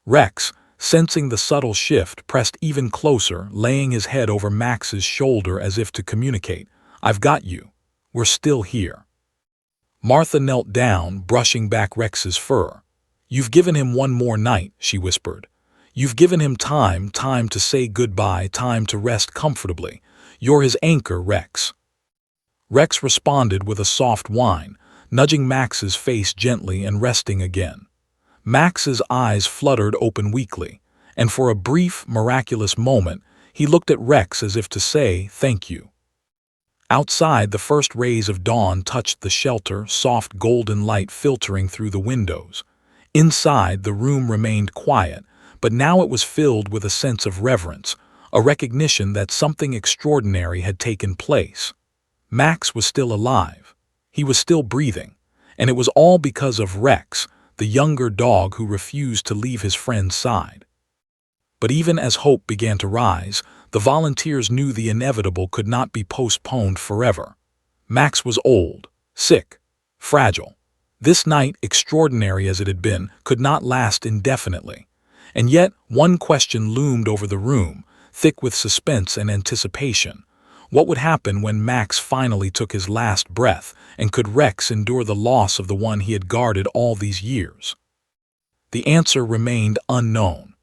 Rex, sensing the subtle shift, pressed even closer, laying his head over Max's shoulder as if to communicate, "I've got you. We're still here." Martha knelt down, brushing back Rex's fur. "You've given him one more night," she whispered. "You've given him time to say goodbye, time to rest comfortably. You're his anchor, Rex." Rex responded with a soft whine, nudging Max's face gently and resting again. Max's eyes fluttered open weakly, and for a brief, miraculous moment, he looked at Rex as if to say, "Thank you." Outside, the first rays of dawn touched the shelter, soft golden light filtering through the windows. Inside, the room remained quiet, but now it was filled with a sense of reverence, a recognition that something extraordinary had taken place. Max was still alive. He was still breathing, and it was all because of Rex, the younger dog who refused to leave his friend's side. But even as hope began to rise, the volunteers knew the inevitable could not be postponed forever. Max was old, sick, fragile. This night, extraordinary as it had been, could not last indefinitely. And yet, one question loomed over the room, thick with suspense and anticipation. What would happen when Max finally took his last breath, and could Rex endure the loss of the one he had guarded all these years? The answer remained unknown.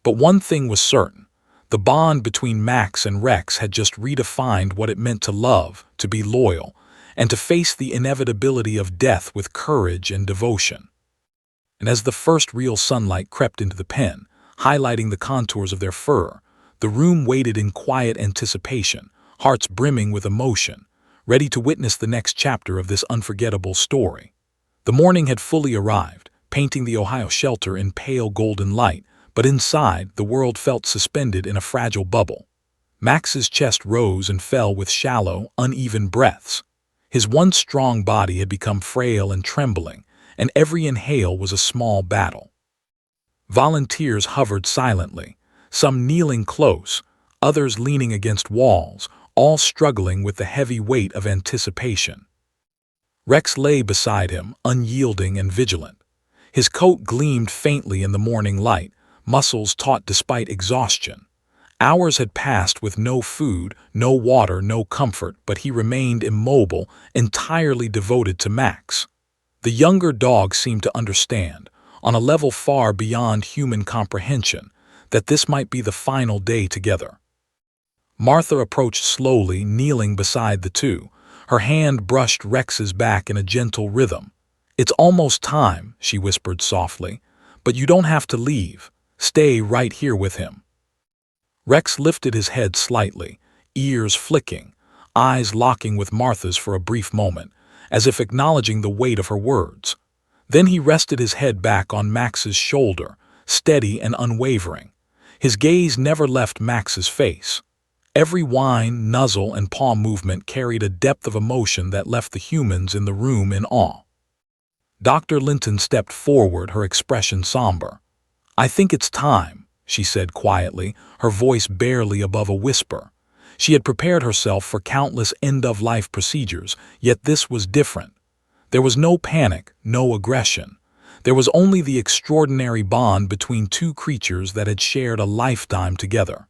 But one thing was certain. The bond between Max and Rex had just redefined what it meant to love, to be loyal, and to face the inevitability of death with courage and devotion. And as the first real sunlight crept into the pen, highlighting the contours of their fur, the room waited in quiet anticipation, hearts brimming with emotion, ready to witness the next chapter of this unforgettable story. The morning had fully arrived, painting the Ohio shelter in pale golden light, but inside, the world felt suspended in a fragile bubble. Max's chest rose and fell with shallow, uneven breaths. His once strong body had become frail and trembling, and every inhale was a small battle. Volunteers hovered silently, some kneeling close, others leaning against walls, all struggling with the heavy weight of anticipation. Rex lay beside him, unyielding and vigilant. His coat gleamed faintly in the morning light, muscles taut despite exhaustion. Hours had passed with no food, no water, no comfort, but he remained immobile, entirely devoted to Max. The younger dog seemed to understand, on a level far beyond human comprehension, that this might be the final day together. Martha approached slowly, kneeling beside the two. Her hand brushed Rex's back in a gentle rhythm. "It's almost time," she whispered softly, "but you don't have to leave. Stay right here with him." Rex lifted his head slightly, ears flicking, eyes locking with Martha's for a brief moment, as if acknowledging the weight of her words. Then he rested his head back on Max's shoulder, steady and unwavering. His gaze never left Max's face. Every whine, nuzzle, and paw movement carried a depth of emotion that left the humans in the room in awe. Dr. Linton stepped forward, her expression somber. "I think it's time," she said quietly, her voice barely above a whisper. She had prepared herself for countless end-of-life procedures, yet this was different. There was no panic, no aggression. There was only the extraordinary bond between two creatures that had shared a lifetime together.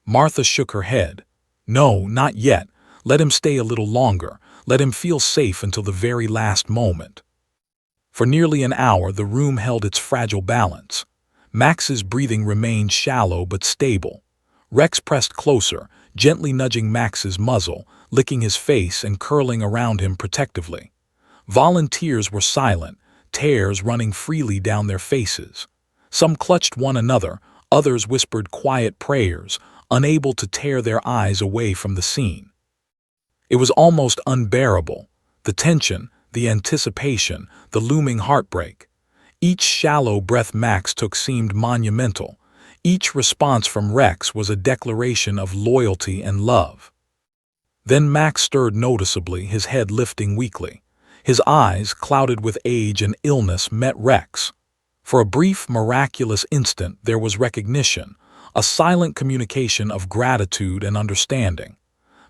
Martha shook her head. "No, not yet. Let him stay a little longer. Let him feel safe until the very last moment." For nearly an hour, the room held its fragile balance. Max's breathing remained shallow but stable. Rex pressed closer, gently nudging Max's muzzle, licking his face and curling around him protectively. Volunteers were silent, tears running freely down their faces. Some clutched one another, others whispered quiet prayers, unable to tear their eyes away from the scene. It was almost unbearable. The tension, the anticipation, the looming heartbreak. Each shallow breath Max took seemed monumental. Each response from Rex was a declaration of loyalty and love. Then Max stirred noticeably, his head lifting weakly. His eyes, clouded with age and illness, met Rex. For a brief, miraculous instant there was recognition, a silent communication of gratitude and understanding.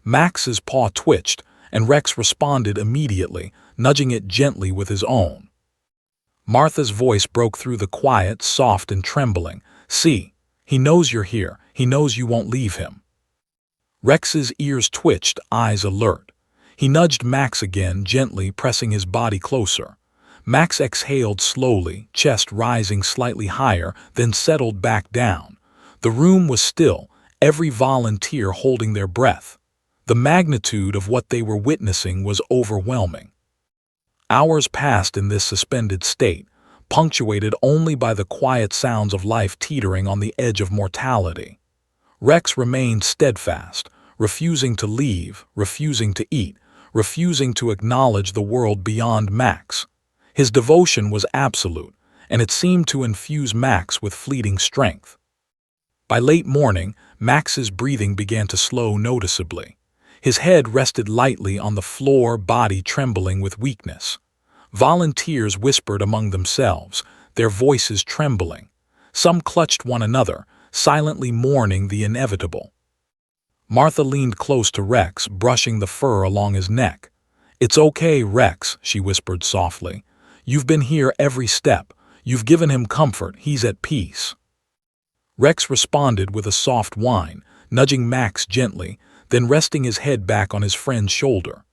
Max's paw twitched, and Rex responded immediately, nudging it gently with his own. Martha's voice broke through the quiet, soft and trembling. "See, he knows you're here. He knows you won't leave him." Rex's ears twitched, eyes alert. He nudged Max again, gently pressing his body closer. Max exhaled slowly, chest rising slightly higher, then settled back down. The room was still, every volunteer holding their breath. The magnitude of what they were witnessing was overwhelming. Hours passed in this suspended state, punctuated only by the quiet sounds of life teetering on the edge of mortality. Rex remained steadfast, refusing to leave, refusing to eat, refusing to acknowledge the world beyond Max. His devotion was absolute, and it seemed to infuse Max with fleeting strength. By late morning, Max's breathing began to slow noticeably. His head rested lightly on the floor, body trembling with weakness. Volunteers whispered among themselves, their voices trembling. Some clutched one another, silently mourning the inevitable. Martha leaned close to Rex, brushing the fur along his neck. "It's okay, Rex," she whispered softly. "You've been here every step. You've given him comfort. He's at peace." Rex responded with a soft whine, nudging Max gently, then resting his head back on his friend's shoulder.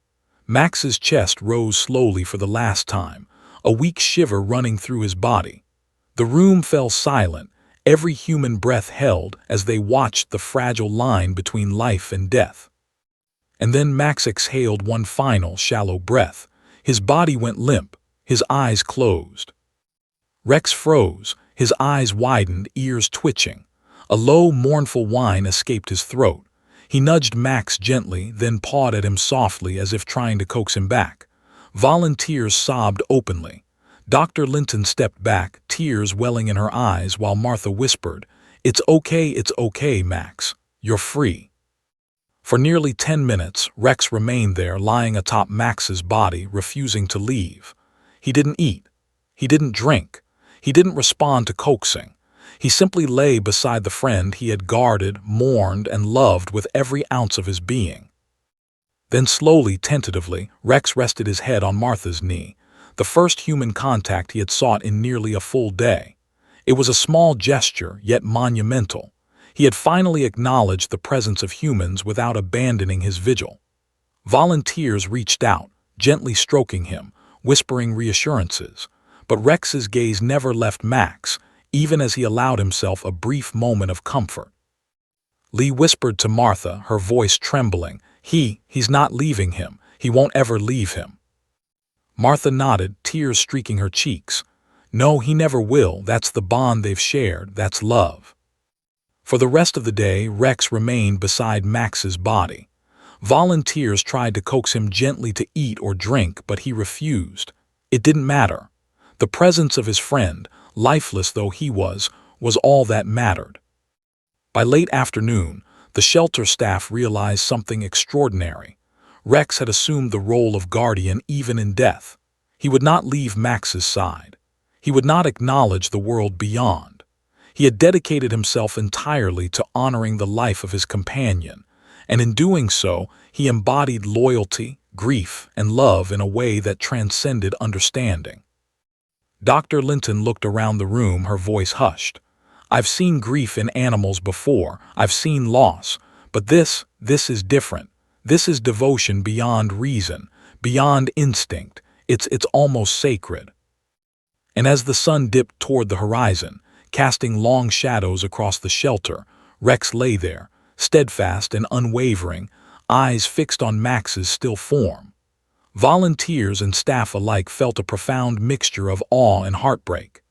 Max's chest rose slowly for the last time, a weak shiver running through his body. The room fell silent, every human breath held as they watched the fragile line between life and death. And then Max exhaled one final, shallow breath. His body went limp, his eyes closed. Rex froze, his eyes widened, ears twitching. A low, mournful whine escaped his throat. He nudged Max gently, then pawed at him softly as if trying to coax him back. Volunteers sobbed openly. Dr. Linton stepped back, tears welling in her eyes, while Martha whispered, it's okay, Max. You're free." For nearly 10 minutes, Rex remained there, lying atop Max's body, refusing to leave. He didn't eat. He didn't drink. He didn't respond to coaxing. He simply lay beside the friend he had guarded, mourned, and loved with every ounce of his being. Then slowly, tentatively, Rex rested his head on Martha's knee, the first human contact he had sought in nearly a full day. It was a small gesture, yet monumental. He had finally acknowledged the presence of humans without abandoning his vigil. Volunteers reached out, gently stroking him, whispering reassurances. But Rex's gaze never left Max, even as he allowed himself a brief moment of comfort. Lee whispered to Martha, her voice trembling, He's not leaving him. He won't ever leave him." Martha nodded, tears streaking her cheeks. "No, he never will. That's the bond they've shared. That's love." For the rest of the day, Rex remained beside Max's body. Volunteers tried to coax him gently to eat or drink, but he refused. It didn't matter. The presence of his friend, lifeless though he was all that mattered. By late afternoon, the shelter staff realized something extraordinary. Rex had assumed the role of guardian even in death. He would not leave Max's side. He would not acknowledge the world beyond. He had dedicated himself entirely to honoring the life of his companion, and in doing so, he embodied loyalty, grief, and love in a way that transcended understanding. Dr. Linton looked around the room, her voice hushed. "I've seen grief in animals before, I've seen loss, but this is different. This is devotion beyond reason, beyond instinct. It's almost sacred." And as the sun dipped toward the horizon, casting long shadows across the shelter, Rex lay there, steadfast and unwavering, eyes fixed on Max's still form. Volunteers and staff alike felt a profound mixture of awe and heartbreak.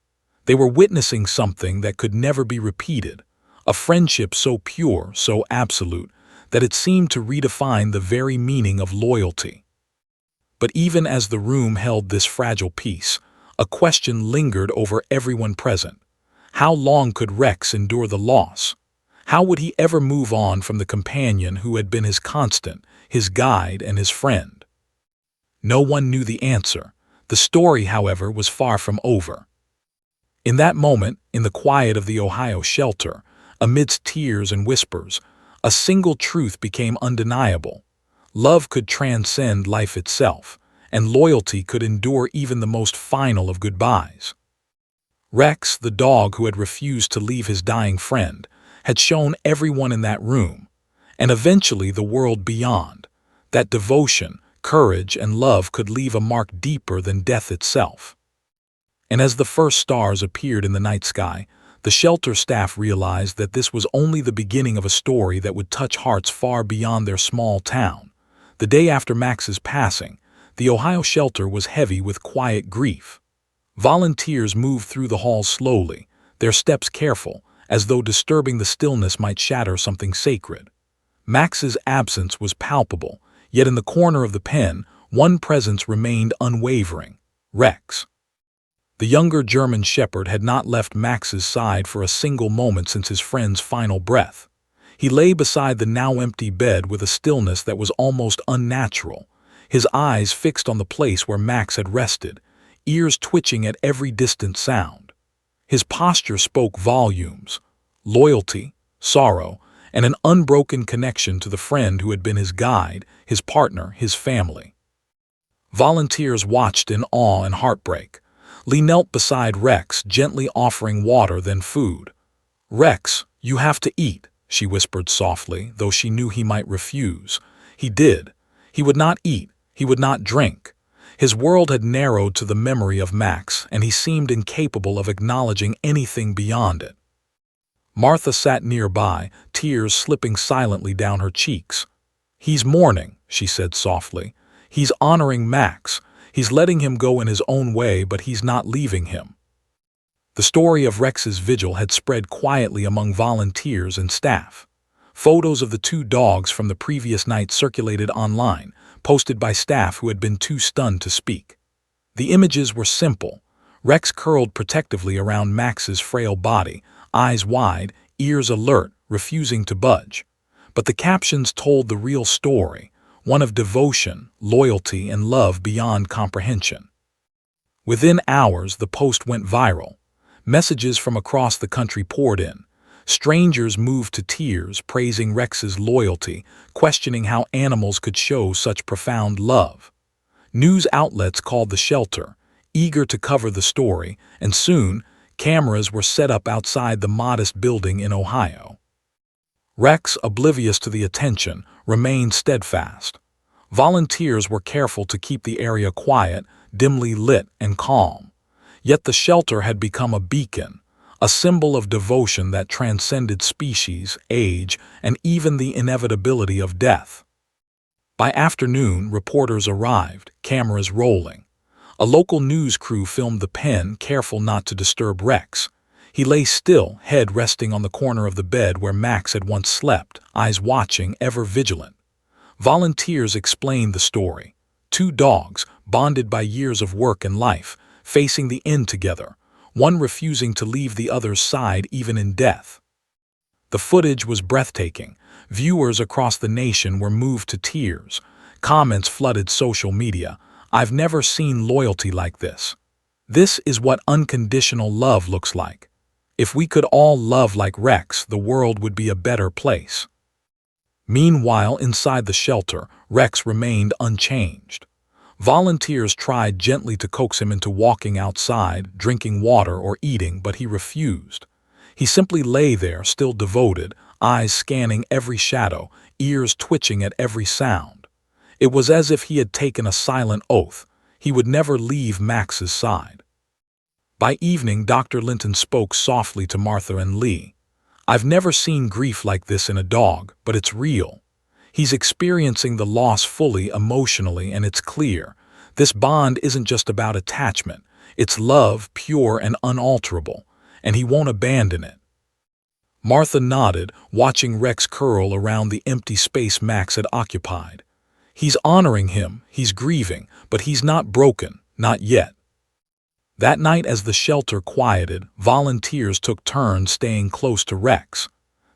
They were witnessing something that could never be repeated, a friendship so pure, so absolute, that it seemed to redefine the very meaning of loyalty. But even as the room held this fragile peace, a question lingered over everyone present. How long could Rex endure the loss? How would he ever move on from the companion who had been his constant, his guide, and his friend? No one knew the answer. The story, however, was far from over. In that moment, in the quiet of the Ohio shelter, amidst tears and whispers, a single truth became undeniable. Love could transcend life itself, and loyalty could endure even the most final of goodbyes. Rex, the dog who had refused to leave his dying friend, had shown everyone in that room, and eventually the world beyond, that devotion, courage, and love could leave a mark deeper than death itself. And as the first stars appeared in the night sky, the shelter staff realized that this was only the beginning of a story that would touch hearts far beyond their small town. The day after Max's passing, the Ohio shelter was heavy with quiet grief. Volunteers moved through the halls slowly, their steps careful, as though disturbing the stillness might shatter something sacred. Max's absence was palpable, yet in the corner of the pen, one presence remained unwavering: Rex. The younger German shepherd had not left Max's side for a single moment since his friend's final breath. He lay beside the now empty bed with a stillness that was almost unnatural, his eyes fixed on the place where Max had rested, ears twitching at every distant sound. His posture spoke volumes: loyalty, sorrow, and an unbroken connection to the friend who had been his guide, his partner, his family. Volunteers watched in awe and heartbreak. Lee knelt beside Rex, gently offering water then food. "Rex, you have to eat," she whispered softly, though she knew he might refuse. He did. He would not eat. He would not drink. His world had narrowed to the memory of Max, and he seemed incapable of acknowledging anything beyond it. Martha sat nearby, tears slipping silently down her cheeks. "He's mourning," she said softly. "He's honoring Max. He's letting him go in his own way, but he's not leaving him." The story of Rex's vigil had spread quietly among volunteers and staff. Photos of the two dogs from the previous night circulated online, posted by staff who had been too stunned to speak. The images were simple: Rex curled protectively around Max's frail body, eyes wide, ears alert, refusing to budge. But the captions told the real story, one of devotion, loyalty, and love beyond comprehension. Within hours, the post went viral. Messages from across the country poured in. Strangers moved to tears, praising Rex's loyalty, questioning how animals could show such profound love. News outlets called the shelter, eager to cover the story, and soon, cameras were set up outside the modest building in Ohio. Rex, oblivious to the attention, remained steadfast. Volunteers were careful to keep the area quiet, dimly lit, and calm. Yet the shelter had become a beacon, a symbol of devotion that transcended species, age, and even the inevitability of death. By afternoon, reporters arrived, cameras rolling. A local news crew filmed the pen, careful not to disturb Rex. He lay still, head resting on the corner of the bed where Max had once slept, eyes watching, ever vigilant. Volunteers explained the story. Two dogs, bonded by years of work and life, facing the end together, one refusing to leave the other's side even in death. The footage was breathtaking. Viewers across the nation were moved to tears. Comments flooded social media. "I've never seen loyalty like this. This is what unconditional love looks like. If we could all love like Rex, the world would be a better place." Meanwhile, inside the shelter, Rex remained unchanged. Volunteers tried gently to coax him into walking outside, drinking water, or eating, but he refused. He simply lay there, still devoted, eyes scanning every shadow, ears twitching at every sound. It was as if he had taken a silent oath. He would never leave Max's side. By evening, Dr. Linton spoke softly to Martha and Lee. "I've never seen grief like this in a dog, but it's real. He's experiencing the loss fully, emotionally, and it's clear. This bond isn't just about attachment. It's love, pure and unalterable, and he won't abandon it." Martha nodded, watching Rex curl around the empty space Max had occupied. "He's honoring him, he's grieving, but he's not broken, not yet." That night, as the shelter quieted, volunteers took turns staying close to Rex.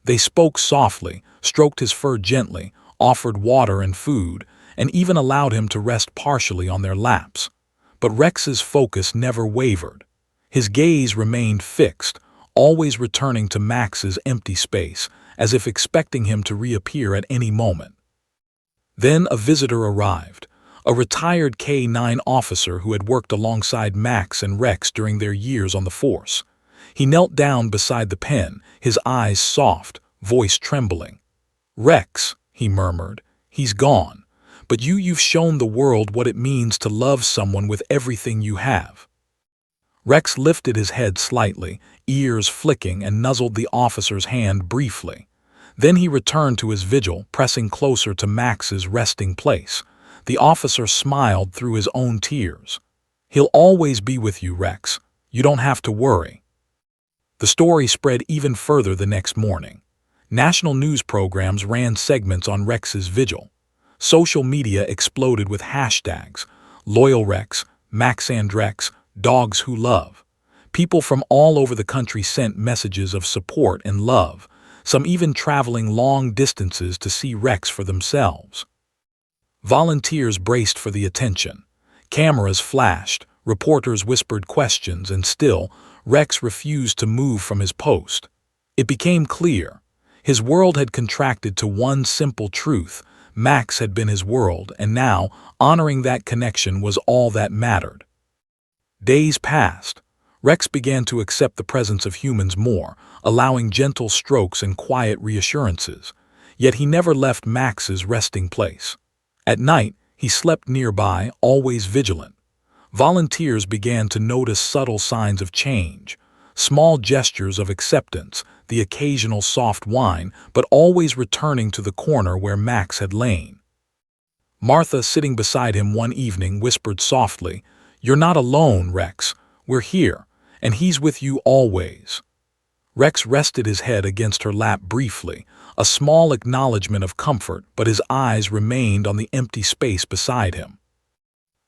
They spoke softly, stroked his fur gently, offered water and food, and even allowed him to rest partially on their laps. But Rex's focus never wavered. His gaze remained fixed, always returning to Max's empty space, as if expecting him to reappear at any moment. Then a visitor arrived, a retired K-9 officer who had worked alongside Max and Rex during their years on the force. He knelt down beside the pen, his eyes soft, voice trembling. "Rex," he murmured, "he's gone, but you've shown the world what it means to love someone with everything you have." Rex lifted his head slightly, ears flicking, and nuzzled the officer's hand briefly. Then he returned to his vigil, pressing closer to Max's resting place. The officer smiled through his own tears. "He'll always be with you, Rex. You don't have to worry." The story spread even further the next morning. National news programs ran segments on Rex's vigil. Social media exploded with hashtags: Loyal Rex, Max and Rex, Dogs Who Love. People from all over the country sent messages of support and love, some even traveling long distances to see Rex for themselves. Volunteers braced for the attention. Cameras flashed, reporters whispered questions, and still, Rex refused to move from his post. It became clear. His world had contracted to one simple truth: Max had been his world, and now, honoring that connection was all that mattered. Days passed. Rex began to accept the presence of humans more, allowing gentle strokes and quiet reassurances. Yet he never left Max's resting place. At night, he slept nearby, always vigilant. Volunteers began to notice subtle signs of change, small gestures of acceptance, the occasional soft whine, but always returning to the corner where Max had lain. Martha, sitting beside him one evening, whispered softly, "You're not alone, Rex. We're here, and he's with you always." Rex rested his head against her lap briefly, a small acknowledgement of comfort, but his eyes remained on the empty space beside him.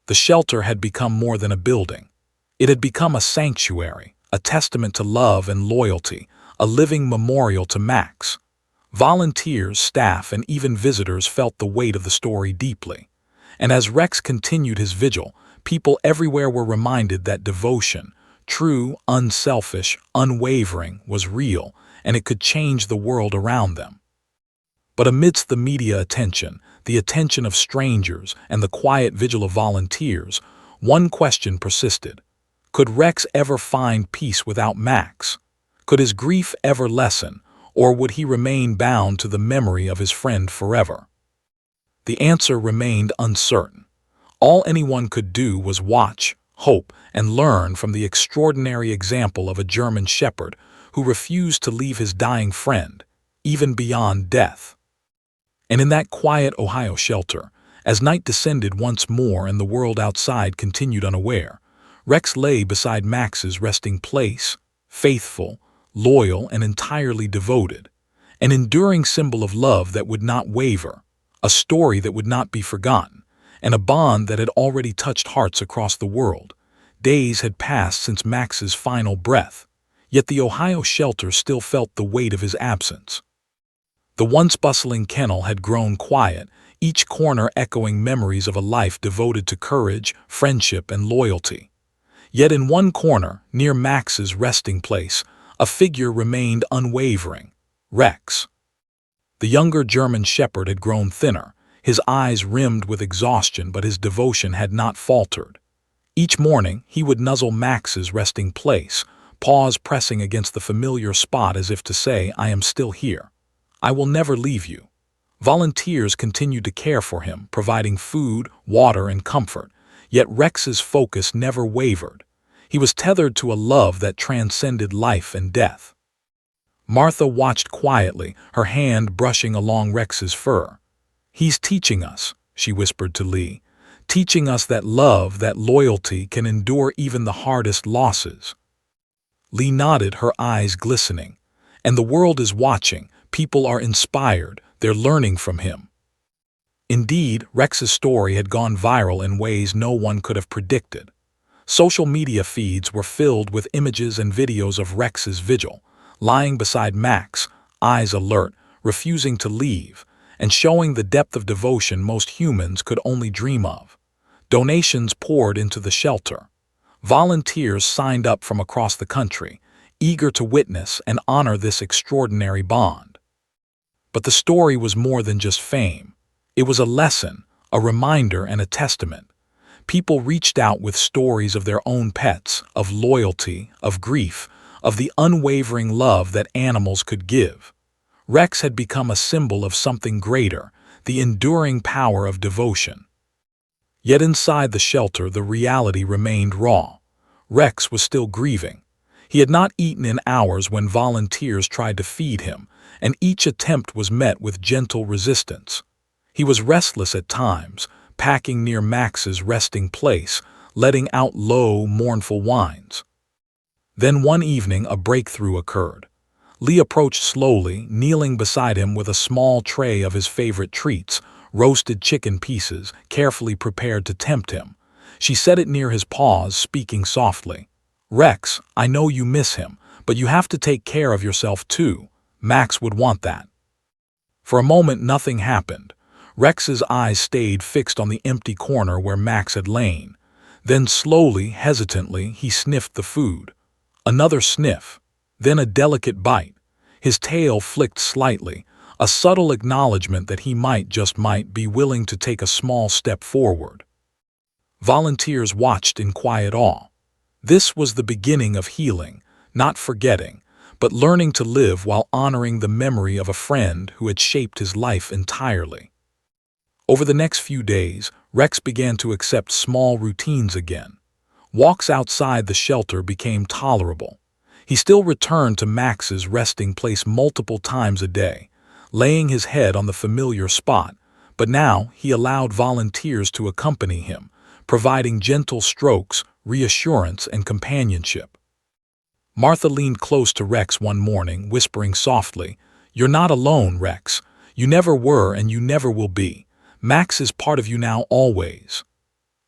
The shelter had become more than a building. It had become a sanctuary, a testament to love and loyalty, a living memorial to Max. Volunteers, staff, and even visitors felt the weight of the story deeply. And as Rex continued his vigil, people everywhere were reminded that devotion, true, unselfish, unwavering, was real, and it could change the world around them. But amidst the media attention, the attention of strangers, and the quiet vigil of volunteers, one question persisted. Could Rex ever find peace without Max? Could his grief ever lessen, or would he remain bound to the memory of his friend forever? The answer remained uncertain. All anyone could do was watch, hope, and learn from the extraordinary example of a German shepherd who refused to leave his dying friend, even beyond death. And in that quiet Ohio shelter, as night descended once more and the world outside continued unaware, Rex lay beside Max's resting place, faithful, loyal, and entirely devoted, an enduring symbol of love that would not waver, a story that would not be forgotten, and a bond that had already touched hearts across the world. Days had passed since Max's final breath, yet the Ohio shelter still felt the weight of his absence. The once bustling kennel had grown quiet, each corner echoing memories of a life devoted to courage, friendship, and loyalty. Yet in one corner, near Max's resting place, a figure remained unwavering: Rex. The younger German shepherd had grown thinner, his eyes rimmed with exhaustion, but his devotion had not faltered. Each morning, he would nuzzle Max's resting place, paws pressing against the familiar spot as if to say, "I am still here. I will never leave you." Volunteers continued to care for him, providing food, water, and comfort, yet Rex's focus never wavered. He was tethered to a love that transcended life and death. Martha watched quietly, her hand brushing along Rex's fur. "He's teaching us," she whispered to Lee, "teaching us that love, that loyalty can endure even the hardest losses." Lee nodded, her eyes glistening. "And the world is watching. People are inspired. They're learning from him." Indeed, Rex's story had gone viral in ways no one could have predicted. Social media feeds were filled with images and videos of Rex's vigil, lying beside Max, eyes alert, refusing to leave, and showing the depth of devotion most humans could only dream of. Donations poured into the shelter. Volunteers signed up from across the country, eager to witness and honor this extraordinary bond. But the story was more than just fame. It was a lesson, a reminder, and a testament. People reached out with stories of their own pets, of loyalty, of grief, of the unwavering love that animals could give. Rex had become a symbol of something greater, the enduring power of devotion. Yet inside the shelter, the reality remained raw. Rex was still grieving. He had not eaten in hours when volunteers tried to feed him, and each attempt was met with gentle resistance. He was restless at times, packing near Max's resting place, letting out low, mournful whines. Then one evening a breakthrough occurred. Lee approached slowly, kneeling beside him with a small tray of his favorite treats, roasted chicken pieces, carefully prepared to tempt him. She set it near his paws, speaking softly. "Rex, I know you miss him, but you have to take care of yourself too. Max would want that." For a moment nothing happened. Rex's eyes stayed fixed on the empty corner where Max had lain. Then slowly, hesitantly, he sniffed the food. Another sniff, then a delicate bite. His tail flicked slightly, a subtle acknowledgement that he might, just might, be willing to take a small step forward. Volunteers watched in quiet awe. This was the beginning of healing, not forgetting, but learning to live while honoring the memory of a friend who had shaped his life entirely. Over the next few days, Rex began to accept small routines again. Walks outside the shelter became tolerable. He still returned to Max's resting place multiple times a day, laying his head on the familiar spot, but now he allowed volunteers to accompany him, providing gentle strokes, reassurance, and companionship. Martha leaned close to Rex one morning, whispering softly, "You're not alone, Rex. You never were and you never will be. Max is part of you now, always."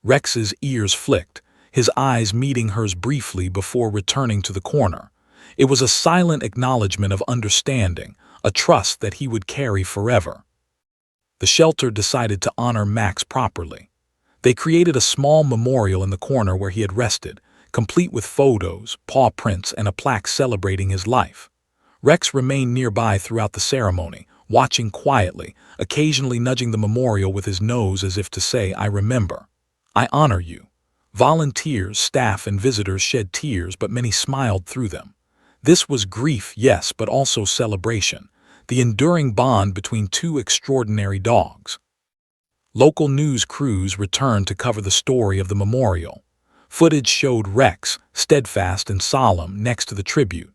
Rex's ears flicked, his eyes meeting hers briefly before returning to the corner. It was a silent acknowledgement of understanding, a trust that he would carry forever. The shelter decided to honor Max properly. They created a small memorial in the corner where he had rested, complete with photos, paw prints, and a plaque celebrating his life. Rex remained nearby throughout the ceremony, watching quietly, occasionally nudging the memorial with his nose as if to say, "I remember. I honor you." Volunteers, staff, and visitors shed tears, but many smiled through them. This was grief, yes, but also celebration, the enduring bond between two extraordinary dogs. Local news crews returned to cover the story of the memorial. Footage showed Rex, steadfast and solemn, next to the tribute.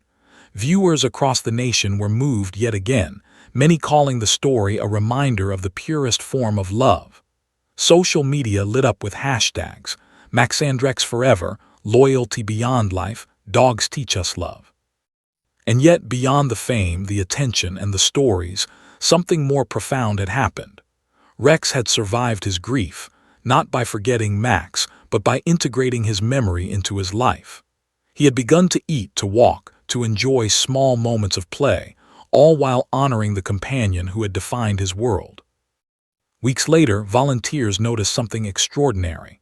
Viewers across the nation were moved yet again, many calling the story a reminder of the purest form of love. Social media lit up with hashtags, Maxandrex Forever, Loyalty Beyond Life, Dogs Teach Us Love. And yet, beyond the fame, the attention, and the stories, something more profound had happened. Rex had survived his grief, not by forgetting Max, but by integrating his memory into his life. He had begun to eat, to walk, to enjoy small moments of play, all while honoring the companion who had defined his world. Weeks later, volunteers noticed something extraordinary.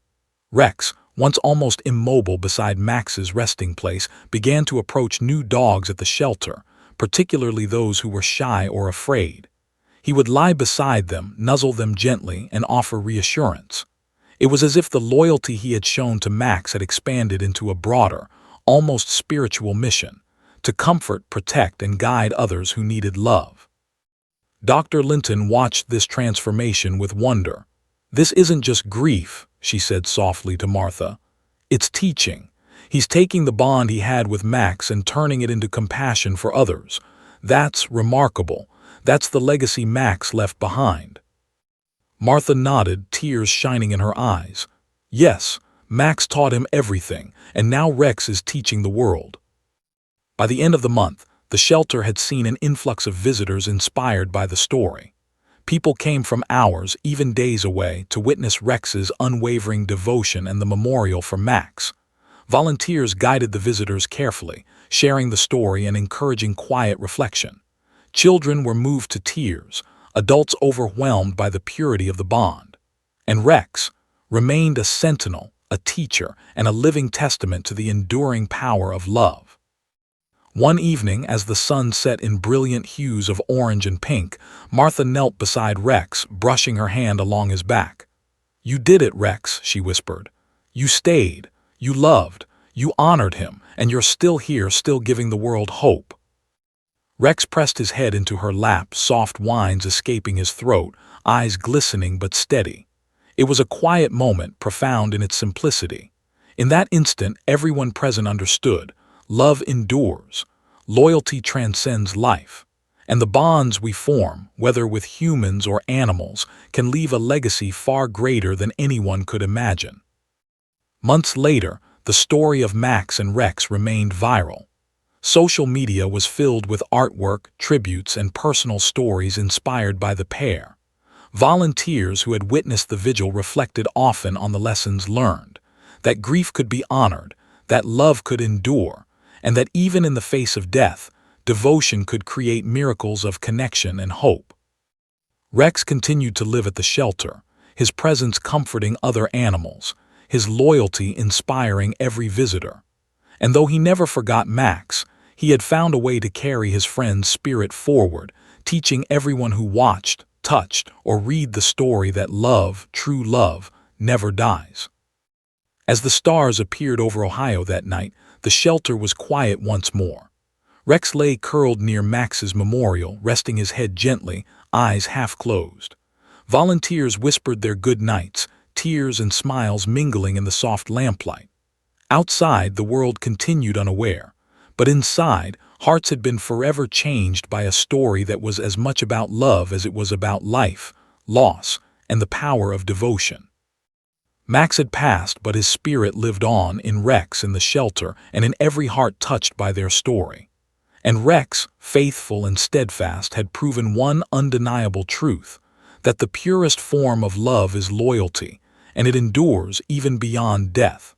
Rex, once almost immobile beside Max's resting place, began to approach new dogs at the shelter, particularly those who were shy or afraid. He would lie beside them, nuzzle them gently, and offer reassurance. It was as if the loyalty he had shown to Max had expanded into a broader, almost spiritual mission, to comfort, protect, and guide others who needed love. Dr. Linton watched this transformation with wonder. "This isn't just grief," she said softly to Martha. "It's teaching. He's taking the bond he had with Max and turning it into compassion for others. That's remarkable. That's the legacy Max left behind." Martha nodded, tears shining in her eyes. "Yes, Max taught him everything, and now Rex is teaching the world." By the end of the month, the shelter had seen an influx of visitors inspired by the story. People came from hours, even days away, to witness Rex's unwavering devotion and the memorial for Max. Volunteers guided the visitors carefully, sharing the story and encouraging quiet reflection. Children were moved to tears, adults overwhelmed by the purity of the bond. And Rex remained a sentinel, a teacher, and a living testament to the enduring power of love. One evening, as the sun set in brilliant hues of orange and pink, Martha knelt beside Rex, brushing her hand along his back. "You did it, Rex," she whispered. "You stayed, you loved, you honored him, and you're still here, still giving the world hope." Rex pressed his head into her lap, soft whines escaping his throat, eyes glistening but steady. It was a quiet moment, profound in its simplicity. In that instant, everyone present understood. Love endures. Loyalty transcends life. And the bonds we form, whether with humans or animals, can leave a legacy far greater than anyone could imagine. Months later, the story of Max and Rex remained viral. Social media was filled with artwork, tributes, and personal stories inspired by the pair. Volunteers who had witnessed the vigil reflected often on the lessons learned, that grief could be honored, that love could endure, and that even in the face of death, devotion could create miracles of connection and hope. Rex continued to live at the shelter, his presence comforting other animals, his loyalty inspiring every visitor. And though he never forgot Max, he had found a way to carry his friend's spirit forward, teaching everyone who watched, touched, or read the story that love, true love, never dies. As the stars appeared over Ohio that night, the shelter was quiet once more. Rex lay curled near Max's memorial, resting his head gently, eyes half closed. Volunteers whispered their good nights, tears and smiles mingling in the soft lamplight. Outside, the world continued unaware, but inside, hearts had been forever changed by a story that was as much about love as it was about life, loss, and the power of devotion. Max had passed, but his spirit lived on in Rex, in the shelter, and in every heart touched by their story. And Rex, faithful and steadfast, had proven one undeniable truth, that the purest form of love is loyalty, and it endures even beyond death.